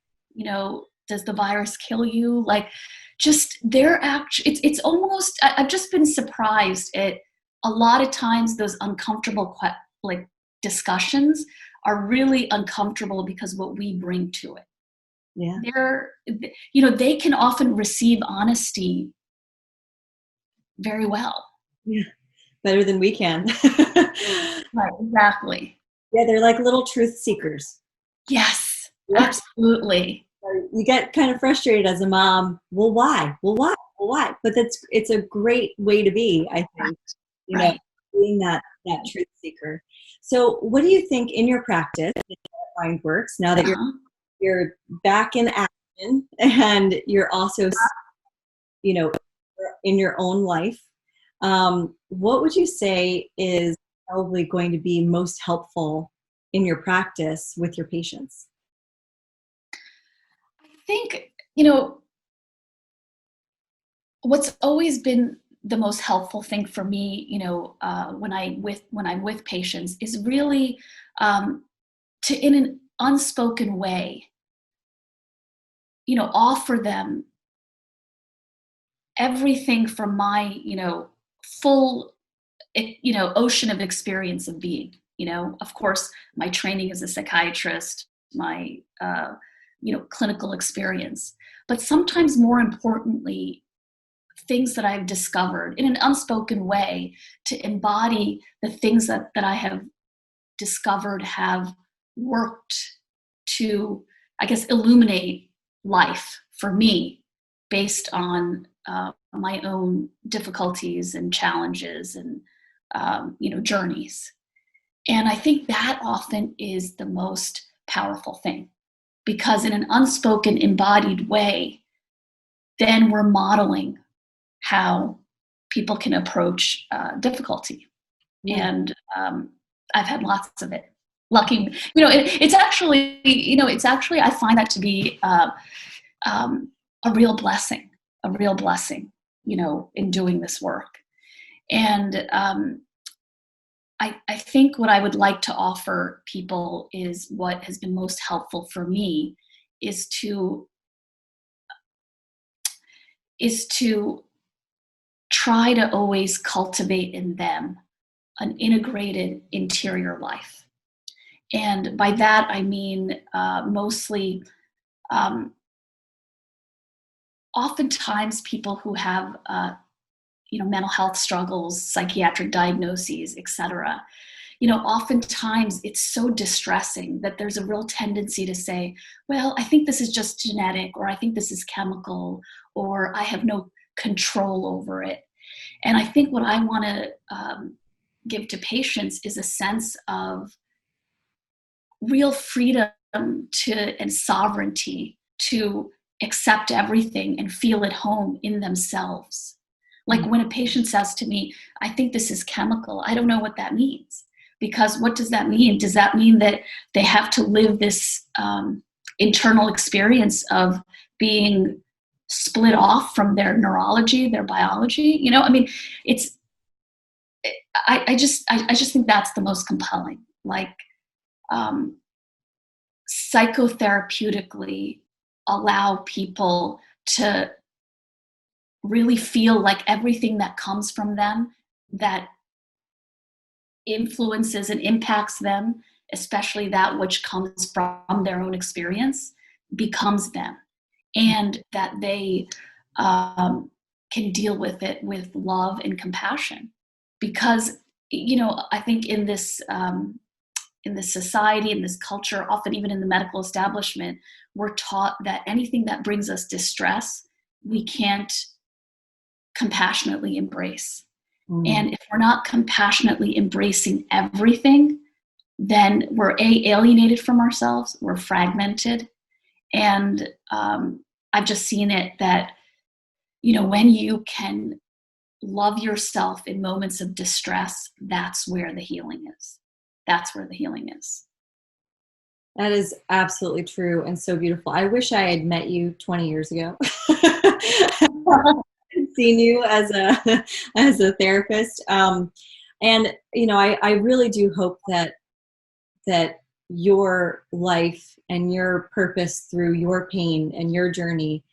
Does the virus kill you? Like, just it's almost, I've just been surprised at a lot of times those uncomfortable discussions are really uncomfortable because what we bring to it. Yeah. They can often receive honesty very well. Yeah. Better than we can. Right, exactly. Yeah, they're like little truth seekers. Yes, Yeah. absolutely. You get kind of frustrated as a mom. Well, why? Well, why? Well, why? But it's a great way to be, I think. Right. Being that truth seeker. So what do you think in your practice, Mindworks, now that you're back in action, and you're also, you know, in your own life. What would you say is probably going to be most helpful in your practice with your patients? I think, what's always been the most helpful thing for me, when I'm with patients, is really to, in an unspoken way, offer them everything from my, full, ocean of experience of being. Of course, my training as a psychiatrist, my, clinical experience, but sometimes more importantly, things that I've discovered in an unspoken way, to embody the things that I have discovered have worked to, I guess, illuminate life for me based on my own difficulties and challenges and, journeys. And I think that often is the most powerful thing, because in an unspoken, embodied way, then we're modeling how people can approach difficulty. And I've had lots of it. Lucky, it's actually, I find that to be a real blessing, in doing this work. And I think what I would like to offer people is what has been most helpful for me is to try to always cultivate in them an integrated interior life. And by that, I mean mostly, oftentimes people who have, mental health struggles, psychiatric diagnoses, etc. Oftentimes it's so distressing that there's a real tendency to say, well, I think this is just genetic, or I think this is chemical, or I have no control over it. And I think what I want to give to patients is a sense of real freedom and sovereignty to accept everything and feel at home in themselves. Like when a patient says to me, I think this is chemical, I don't know what that means. Because what does that mean? Does that mean that they have to live this internal experience of being split off from their neurology, their biology? I just think that's the most compelling. Like, psychotherapeutically allow people to really feel like everything that comes from them, that influences and impacts them, especially that which comes from their own experience, becomes them, and that they can deal with it with love and compassion. Because, I think in this society, in this culture, often even in the medical establishment, we're taught that anything that brings us distress, we can't compassionately embrace. And if we're not compassionately embracing everything, then we're alienated from ourselves, we're fragmented. And I've just seen it that, when you can love yourself in moments of distress, that's where the healing is. That's where the healing is. That is absolutely true and so beautiful. I wish I had met you 20 years ago. Seen you as a therapist. And, I really do hope that your life and your purpose through your pain and your journey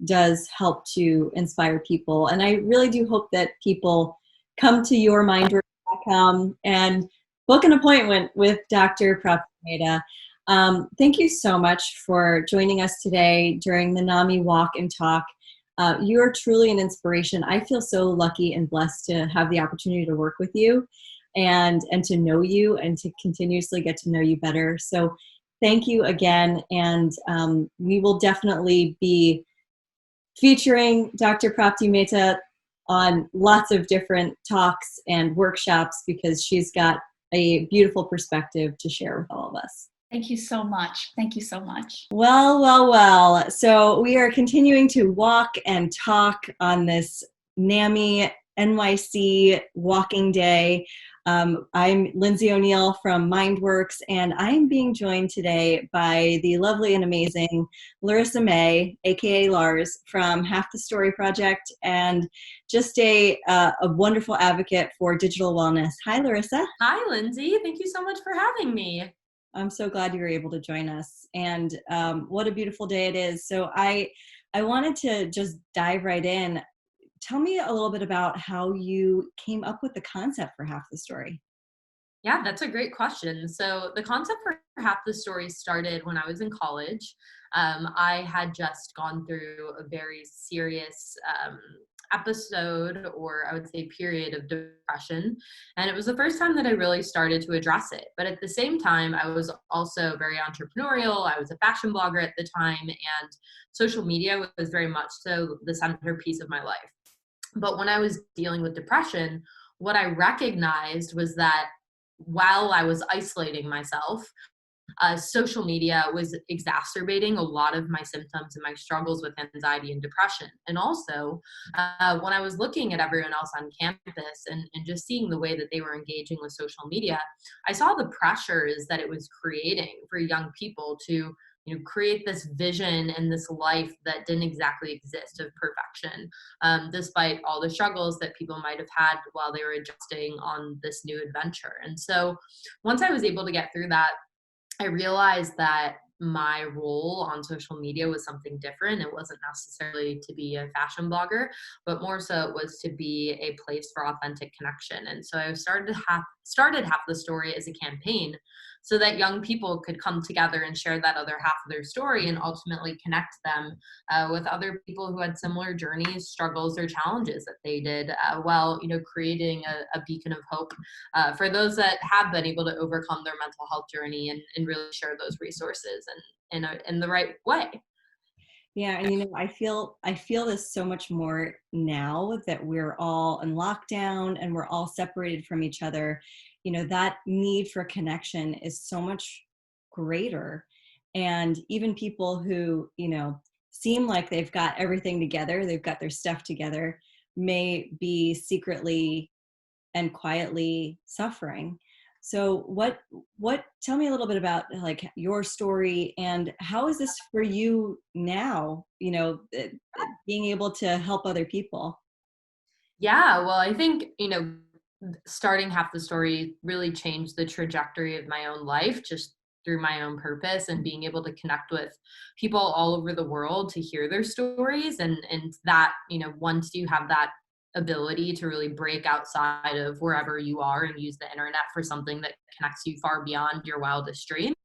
does help to inspire people. And I really do hope that people come to your Mindworks.com and book an appointment with Dr. Prapti Mehta. Thank you so much for joining us today during the NAMI Walk and Talk. You are truly an inspiration. I feel so lucky and blessed to have the opportunity to work with you and to know you and to continuously get to know you better. So thank you again. And we will definitely be featuring Dr. Prapti Mehta on lots of different talks and workshops because she's got a beautiful perspective to share with all of us. Thank you so much. Thank you so much. Well, well, well. So we are continuing to walk and talk on this NAMI-NYC walking day. I'm Lindsay O'Neill from Mindworks, and I'm being joined today by the lovely and amazing Larissa May, aka Lars, from Half the Story Project, and just a wonderful advocate for digital wellness. Hi, Larissa. Hi, Lindsay. Thank you so much for having me. I'm so glad you were able to join us, and what a beautiful day it is. So I wanted to just dive right in. Tell me a little bit about how you came up with the concept for Half the Story. Yeah, that's a great question. So the concept for Half the Story started when I was in college. I had just gone through a very serious episode, or I would say period of depression. And it was the first time that I really started to address it. But at the same time, I was also very entrepreneurial. I was a fashion blogger at the time, and social media was very much so the centerpiece of my life. But when I was dealing with depression, what I recognized was that while I was isolating myself, social media was exacerbating a lot of my symptoms and my struggles with anxiety and depression. And also, when I was looking at everyone else on campus and just seeing the way that they were engaging with social media, I saw the pressures that it was creating for young people to create this vision and this life that didn't exactly exist of perfection, despite all the struggles that people might have had while they were adjusting on this new adventure. And so once I was able to get through that, I realized that my role on social media was something different. It wasn't necessarily to be a fashion blogger, but more so it was to be a place for authentic connection. And so I started Half the Story as a campaign so that young people could come together and share that other half of their story and ultimately connect them with other people who had similar journeys, struggles, or challenges that they did, while creating a beacon of hope for those that have been able to overcome their mental health journey and really share those resources and in the right way. Yeah, and I feel this so much more now that we're all in lockdown and we're all separated from each other. That need for connection is so much greater. And even people who, seem like they've got everything together, they've got their stuff together, may be secretly and quietly suffering. So what tell me a little bit about like your story, and how is this for you now, being able to help other people? Yeah, well, I think, starting Half the Story really changed the trajectory of my own life just through my own purpose and being able to connect with people all over the world to hear their stories. And that, once you have that ability to really break outside of wherever you are and use the internet for something that connects you far beyond your wildest dreams,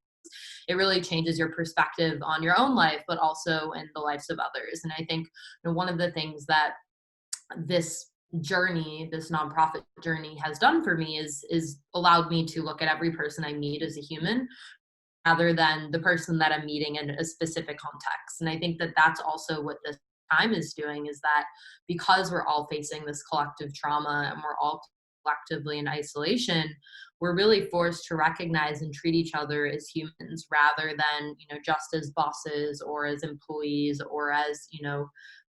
it really changes your perspective on your own life, but also in the lives of others. And I think one of the things that this journey, this nonprofit journey, has done for me is allowed me to look at every person I meet as a human rather than the person that I'm meeting in a specific context. And I think that that's also what this time is doing, is that because we're all facing this collective trauma and we're all collectively in isolation, we're really forced to recognize and treat each other as humans rather than, just as bosses or as employees or as,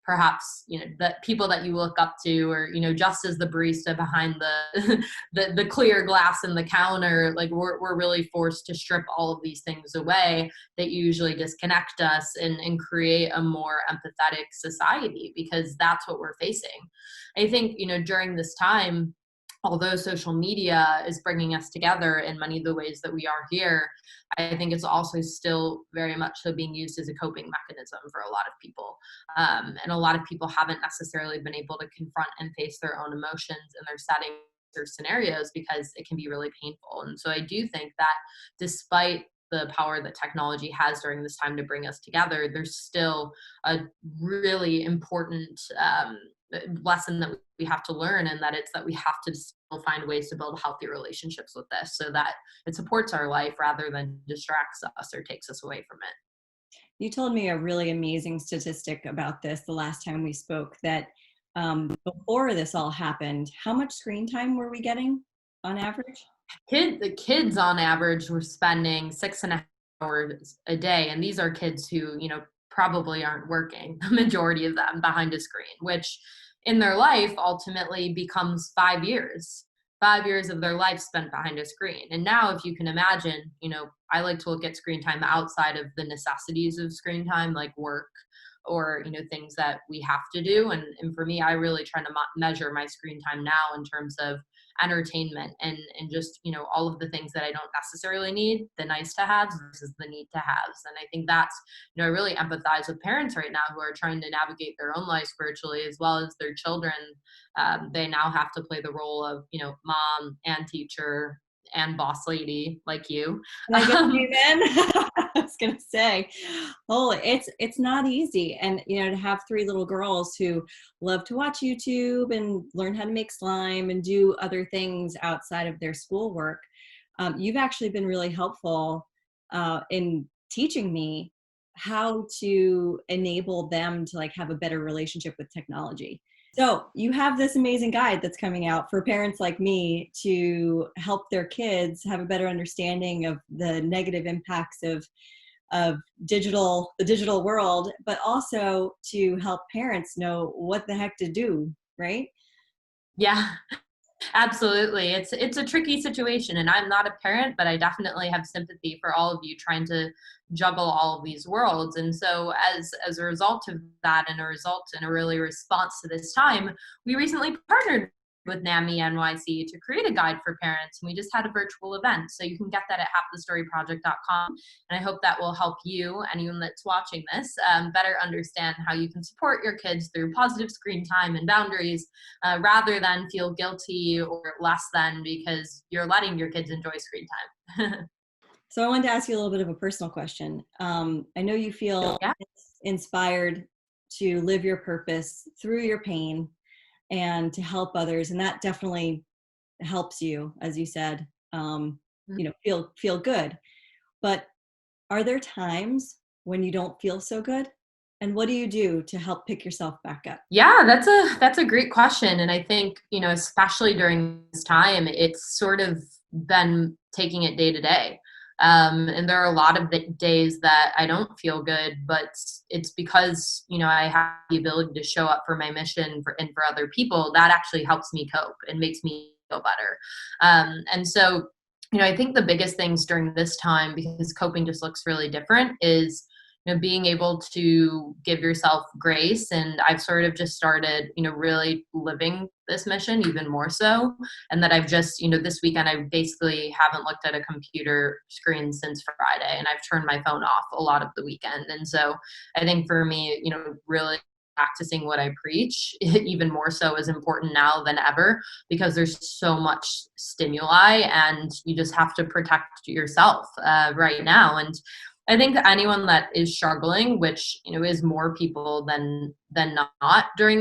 perhaps, the people that you look up to, or, just as the barista behind the, the clear glass in the counter. Like we're really forced to strip all of these things away that usually disconnect us and create a more empathetic society, because that's what we're facing. I think, during this time, although social media is bringing us together in many of the ways that we are here, I think it's also still very much so being used as a coping mechanism for a lot of people. And a lot of people haven't necessarily been able to confront and face their own emotions in their settings or scenarios because it can be really painful. And so I do think that despite the power that technology has during this time to bring us together, there's still a really important lesson that we have to learn, and that it's that we have to still find ways to build healthy relationships with this so that it supports our life rather than distracts us or takes us away from it. You told me a really amazing statistic about this the last time we spoke, that before this all happened, how much screen time were we getting on average? The kids on average were spending 6.5 hours a day. And these are kids who, probably aren't working, the majority of them behind a screen, which in their life ultimately becomes 5 years of their life spent behind a screen. And now if you can imagine, I like to look at screen time outside of the necessities of screen time, like work or, things that we have to do. And for me, I really try to measure my screen time now in terms of entertainment and just, all of the things that I don't necessarily need, the nice to haves versus the need to haves. And I think that's, I really empathize with parents right now who are trying to navigate their own life spiritually as well as their children. They now have to play the role of, mom and teacher and boss lady like you. Can I get an amen? I was gonna say, it's not easy, and to have 3 little girls who love to watch YouTube and learn how to make slime and do other things outside of their schoolwork. You've actually been really helpful in teaching me how to enable them to have a better relationship with technology. So you have this amazing guide that's coming out for parents like me to help their kids have a better understanding of the negative impacts of the digital world, but also to help parents know what the heck to do, right? Yeah. Absolutely. It's a tricky situation, and I'm not a parent, but I definitely have sympathy for all of you trying to juggle all of these worlds. And so as a result of that and a really response to this time, we recently partnered with NAMI-NYC to create a guide for parents. And we just had a virtual event. So you can get that at halfthestoryproject.com. And I hope that will help you, anyone that's watching this, better understand how you can support your kids through positive screen time and boundaries, rather than feel guilty or less than because you're letting your kids enjoy screen time. So I wanted to ask you a little bit of a personal question. I know you feel inspired to live your purpose through your pain and to help others, and that definitely helps you, as you said, feel good. But are there times when you don't feel so good? And what do you do to help pick yourself back up? Yeah, that's a great question. And I think, especially during this time, it's sort of been taking it day to day. And there are a lot of days that I don't feel good, but it's because, I have the ability to show up for my mission and for other people. That actually helps me cope and makes me feel better. And so, I think the biggest things during this time, because coping just looks really different, is being able to give yourself grace. And I've sort of just started, really living this mission even more so. And that I've just, this weekend, I basically haven't looked at a computer screen since Friday, and I've turned my phone off a lot of the weekend. And so I think for me, really practicing what I preach even more so is important now than ever, because there's so much stimuli and you just have to protect yourself right now. And I think anyone that is struggling, which, is more people than not during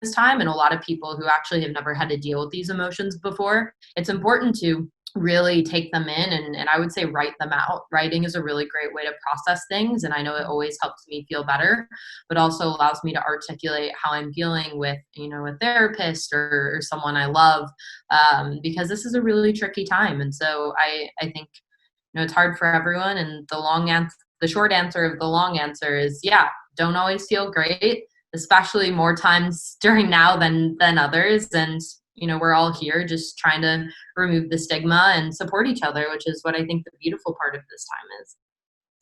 this time, and a lot of people who actually have never had to deal with these emotions before, it's important to really take them in and I would say write them out. Writing is a really great way to process things. And I know it always helps me feel better, but also allows me to articulate how I'm feeling with, a therapist or someone I love, because this is a really tricky time. And so I think, it's hard for everyone. And the short answer of the long answer is, don't always feel great, especially more times during now than others. And, we're all here just trying to remove the stigma and support each other, which is what I think the beautiful part of this time is.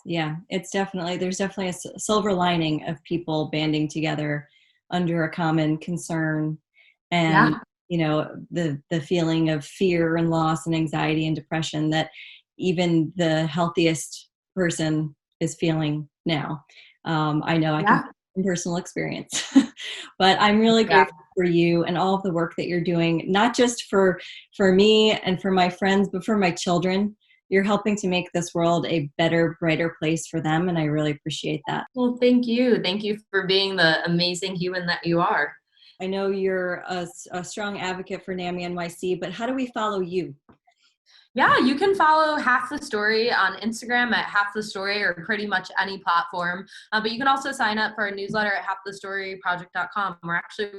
Yeah, there's definitely a silver lining of people banding together under a common concern. And, the feeling of fear and loss and anxiety and depression that even the healthiest person is feeling now. I know I can from personal experience, but I'm really grateful for you and all of the work that you're doing, not just for me and for my friends, but for my children. You're helping to make this world a better, brighter place for them, and I really appreciate that. Well, thank you. Thank you for being the amazing human that you are. I know you're a strong advocate for NAMI-NYC, but how do we follow you? Yeah, you can follow Half the Story on Instagram at Half the Story or pretty much any platform. But you can also sign up for our newsletter at halfthestoryproject.com. We're actually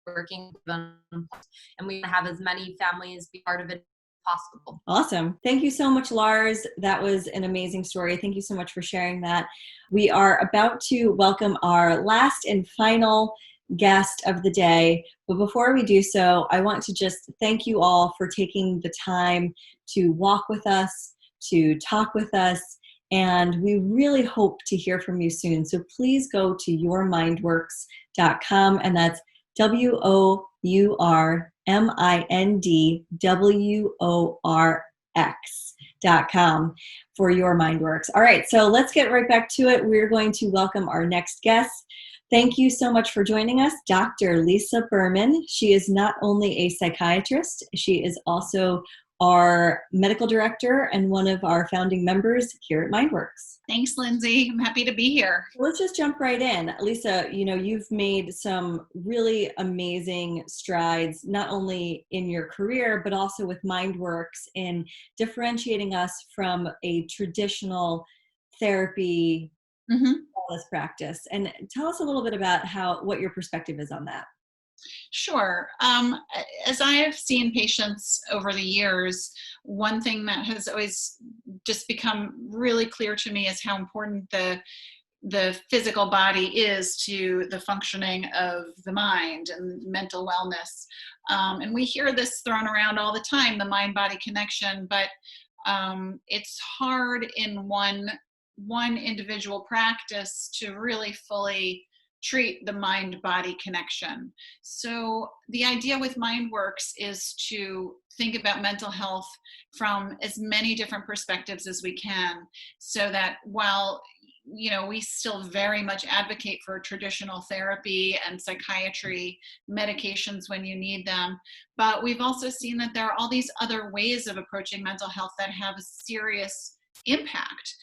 working on, and we have as many families be part of it possible. Awesome. Thank you so much, Lars. That was an amazing story. Thank you so much for sharing that. We are about to welcome our last and final guest of the day. But before we do so, I want to just thank you all for taking the time to walk with us, to talk with us, and we really hope to hear from you soon. So please go to yourmindworks.com, and that's WOURMINDWORX.com for Your Mindworks. All right, so let's get right back to it. We're going to welcome our next guest. Thank you so much for joining us, Dr. Lisa Berman. She is not only a psychiatrist, she is also our medical director and one of our founding members here at Mindworks. Thanks, Lindsay. I'm happy to be here. Let's just jump right in. Lisa, you've made some really amazing strides, not only in your career, but also with Mindworks in differentiating us from a traditional therapy wellness practice. And tell us a little bit about what your perspective is on that. Sure. As I have seen patients over the years, one thing that has always just become really clear to me is how important the physical body is to the functioning of the mind and mental wellness. And we hear this thrown around all the time, the mind-body connection, but it's hard in one individual practice to really fully treat the mind-body connection. So the idea with Mindworks is to think about mental health from as many different perspectives as we can, so that while we still very much advocate for traditional therapy and psychiatry, medications when you need them, but we've also seen that there are all these other ways of approaching mental health that have a serious impact.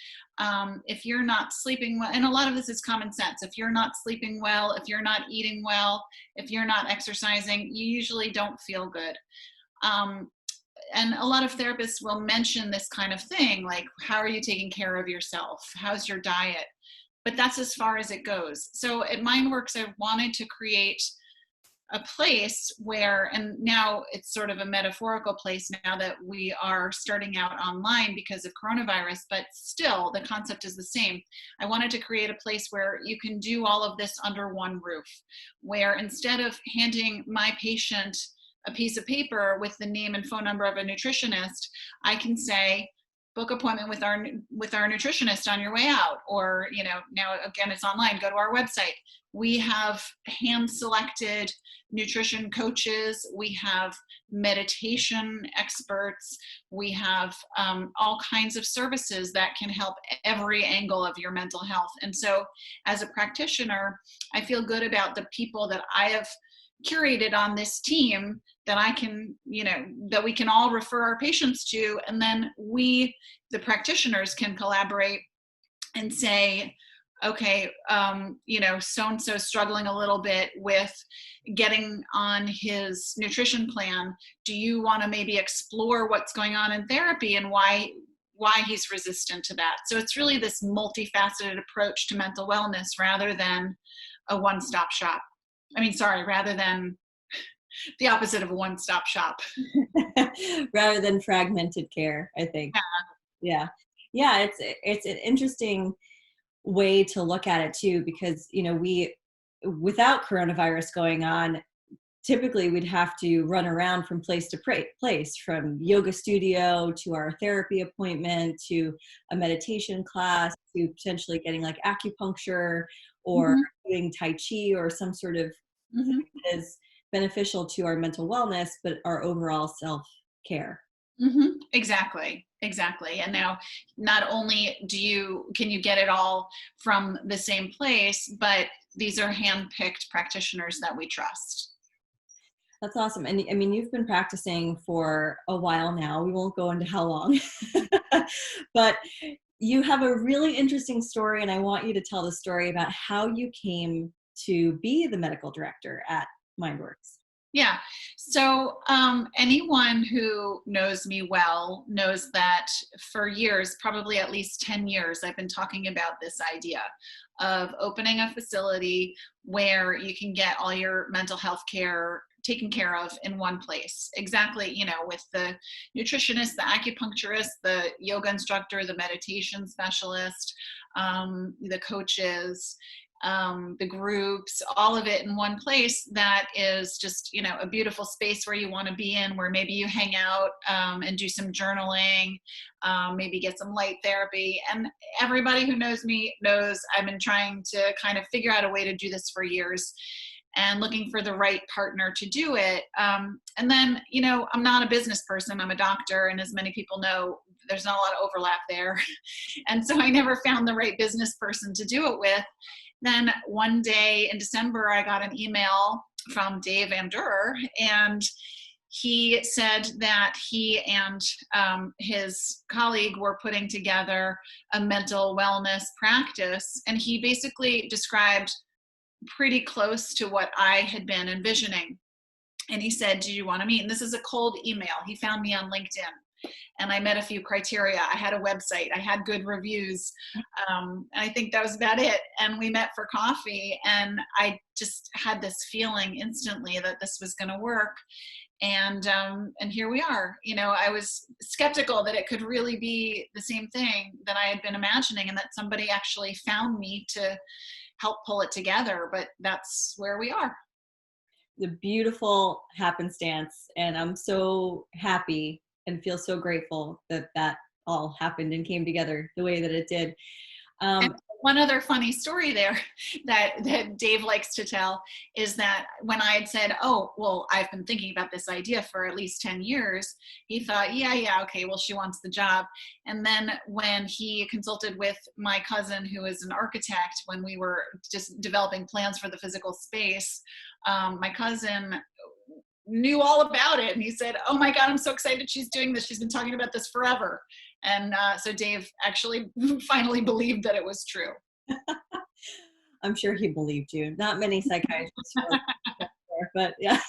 If you're not sleeping well, and a lot of this is common sense, if you're not sleeping well, if you're not eating well, if you're not exercising, you usually don't feel good. And a lot of therapists will mention this kind of thing, like, how are you taking care of yourself? How's your diet? But that's as far as it goes. So at Mindworks, I wanted to create a place where, and now it's sort of a metaphorical place now that we are starting out online because of coronavirus, but still the concept is the same. I wanted to create a place where you can do all of this under one roof, where instead of handing my patient a piece of paper with the name and phone number of a nutritionist, I can say, book appointment with our nutritionist on your way out, or now again it's online, go to our website. We have hand-selected nutrition coaches, we have meditation experts, we have all kinds of services that can help every angle of your mental health. And so as a practitioner, I feel good about the people that I have curated on this team, that I can, that we can all refer our patients to, and then we, the practitioners, can collaborate and say, okay, so-and-so struggling a little bit with getting on his nutrition plan. Do you want to maybe explore what's going on in therapy and why he's resistant to that? So it's really this multifaceted approach to mental wellness rather than a one-stop shop. Rather than the opposite of a one-stop shop. Rather than fragmented care, I think. Yeah. It's an interesting way to look at it too, because we, without coronavirus going on, typically we'd have to run around from place to place, from yoga studio to our therapy appointment to a meditation class to potentially getting like acupuncture or doing Tai Chi or some sort of thing that is beneficial to our mental wellness, but our overall self-care. Exactly. And now not only can you get it all from the same place, but these are hand-picked practitioners that we trust. That's awesome. And I mean, you've been practicing for a while now. We won't go into how long, but you have a really interesting story, and I want you to tell the story about how you came to be the medical director at Mindworks. Yeah. So anyone who knows me well knows that for years, probably at least 10 years, I've been talking about this idea of opening a facility where you can get all your mental health care taken care of in one place. Exactly, with the nutritionist, the acupuncturist, the yoga instructor, the meditation specialist, the coaches, the groups, all of it in one place that is just, a beautiful space where you want to be in, where maybe you hang out and do some journaling, maybe get some light therapy. And everybody who knows me knows I've been trying to kind of figure out a way to do this for years and looking for the right partner to do it. And then, I'm not a business person, I'm a doctor. And as many people know, there's not a lot of overlap there. And so I never found the right business person to do it with. Then one day in December, I got an email from Dave Amdurer, and he said that he and his colleague were putting together a mental wellness practice. And he basically described pretty close to what I had been envisioning. And he said, do you want to meet? And this is a cold email. He found me on LinkedIn, and I met a few criteria. I had a website, I had good reviews. And I think that was about it. And we met for coffee, and I just had this feeling instantly that this was going to work. And here we are. I was skeptical that it could really be the same thing that I had been imagining, and that somebody actually found me to help pull it together, but that's where we are. The beautiful happenstance, and I'm so happy and feel so grateful that all happened and came together the way that it did. And one other funny story there that Dave likes to tell is that when I had said, oh, well, I've been thinking about this idea for at least 10 years, he thought, yeah, okay, well, she wants the job. And then when he consulted with my cousin, who is an architect, when we were just developing plans for the physical space, my cousin knew all about it. And he said, oh my God, I'm so excited she's doing this. She's been talking about this forever. And so Dave actually finally believed that it was true. I'm sure he believed you. Not many psychiatrists there, but yeah.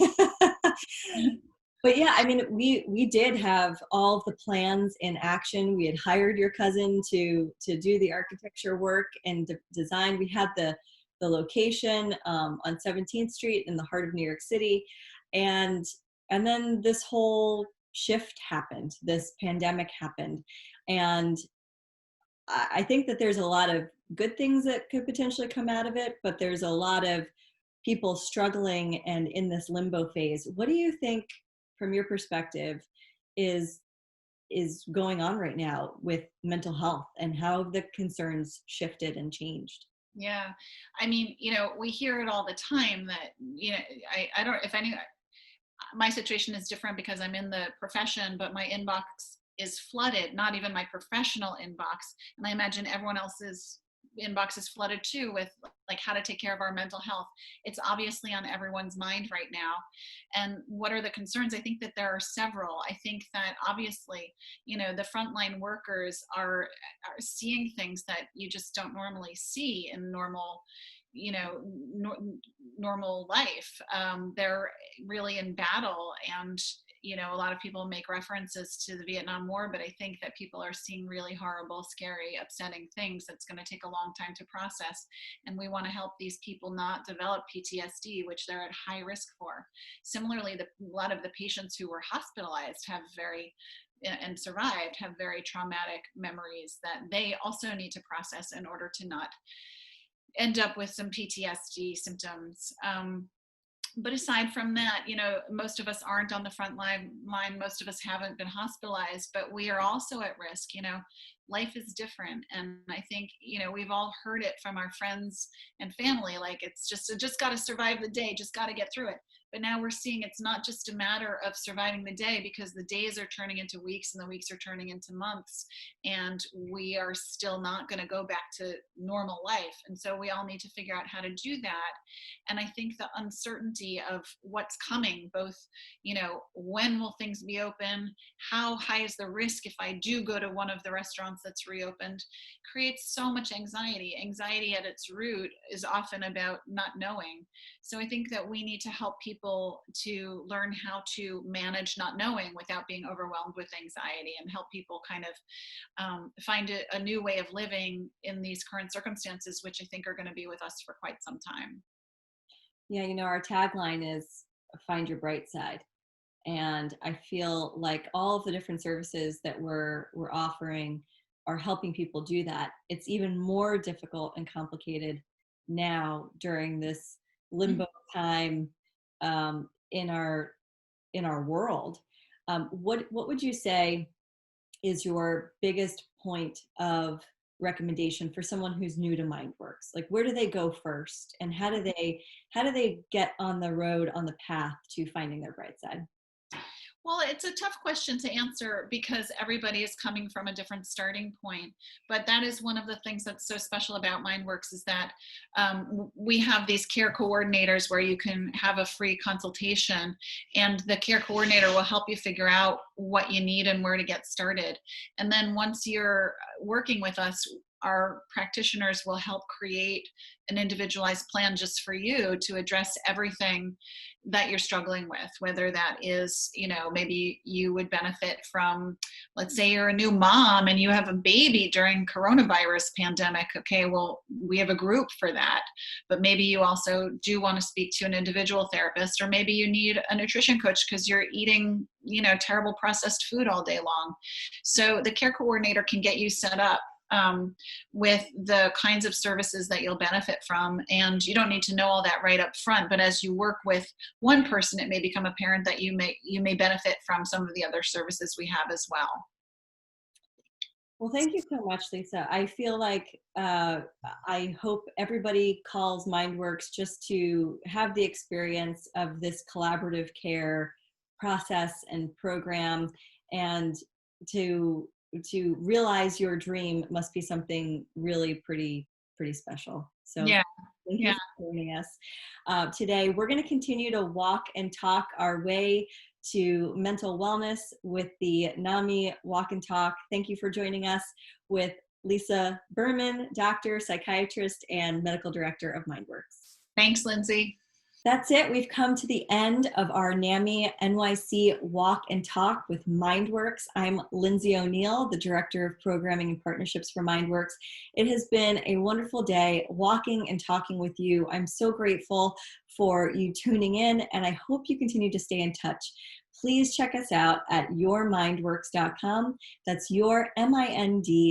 But yeah, I mean, we did have all of the plans in action. We had hired your cousin to do the architecture work and design. We had the location on 17th Street in the heart of New York City. And then this whole shift happened, this pandemic happened. And I think that there's a lot of good things that could potentially come out of it, but there's a lot of people struggling and in this limbo phase. What do you think, from your perspective, is going on right now with mental health, and how have the concerns shifted and changed? Yeah. I mean, we hear it all the time that, I don't, if any, my situation is different because I'm in the profession, but my inbox is flooded, not even my professional inbox. And I imagine everyone else's inbox is flooded too with like how to take care of our mental health. It's obviously on everyone's mind right now. And what are the concerns? I think that there are several. I think that obviously, the frontline workers are seeing things that you just don't normally see in normal normal life. They're really in battle, and a lot of people make references to the Vietnam War, but I think that people are seeing really horrible, scary, upsetting things that's going to take a long time to process. And we want to help these people not develop PTSD, which they're at high risk for. Similarly, a lot of the patients who were hospitalized and survived have very traumatic memories that they also need to process in order to not end up with some PTSD symptoms. But aside from that, most of us aren't on the front line. Most of us haven't been hospitalized, but we are also at risk. Life is different. And I think, we've all heard it from our friends and family, like it's just got to survive the day, just got to get through it. But now we're seeing it's not just a matter of surviving the day, because the days are turning into weeks and the weeks are turning into months. And we are still not going to go back to normal life. And so we all need to figure out how to do that. And I think the uncertainty of what's coming, both, when will things be open? How high is the risk if I do go to one of the restaurants that's reopened, creates so much anxiety. Anxiety at its root is often about not knowing. So I think that we need to help people to learn how to manage not knowing without being overwhelmed with anxiety, and help people kind of find a new way of living in these current circumstances, which I think are going to be with us for quite some time. Yeah, our tagline is find your bright side. And I feel like all of the different services that we're offering are helping people do that. It's even more difficult and complicated now during this limbo time in our world. What would you say is your biggest point of recommendation for someone who's new to Mindworks? Like, where do they go first, and how do they get on the road, on the path to finding their bright side? Well, it's a tough question to answer because everybody is coming from a different starting point. But that is one of the things that's so special about Mindworks, is that we have these care coordinators where you can have a free consultation, and the care coordinator will help you figure out what you need and where to get started. And then once you're working with us, our practitioners will help create an individualized plan just for you to address everything that you're struggling with, whether that is, maybe you would benefit from, let's say you're a new mom and you have a baby during coronavirus pandemic. Okay, well, we have a group for that, but maybe you also do want to speak to an individual therapist, or maybe you need a nutrition coach because you're eating, terrible processed food all day long. So the care coordinator can get you set up with the kinds of services that you'll benefit from. And you don't need to know all that right up front, but as you work with one person, it may become apparent that you may benefit from some of the other services we have as well. Well, thank you so much, Lisa. I feel like I hope everybody calls Mindworks just to have the experience of this collaborative care process and program, and to realize your dream must be something really pretty special. So yeah. Thank you for joining us. Today, we're going to continue to walk and talk our way to mental wellness with the NAMI Walk and Talk. Thank you for joining us with Lisa Berman, doctor, psychiatrist, and medical director of Mindworks. Thanks, Lindsay. That's it. We've come to the end of our NAMI-NYC Walk and Talk with Mindworks. I'm Lindsay O'Neill, the Director of Programming and Partnerships for Mindworks. It has been a wonderful day walking and talking with you. I'm so grateful for you tuning in, and I hope you continue to stay in touch. Please check us out at yourmindworks.com. That's your MINDWORX.com.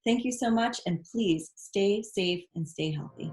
Thank you so much, and please stay safe and stay healthy.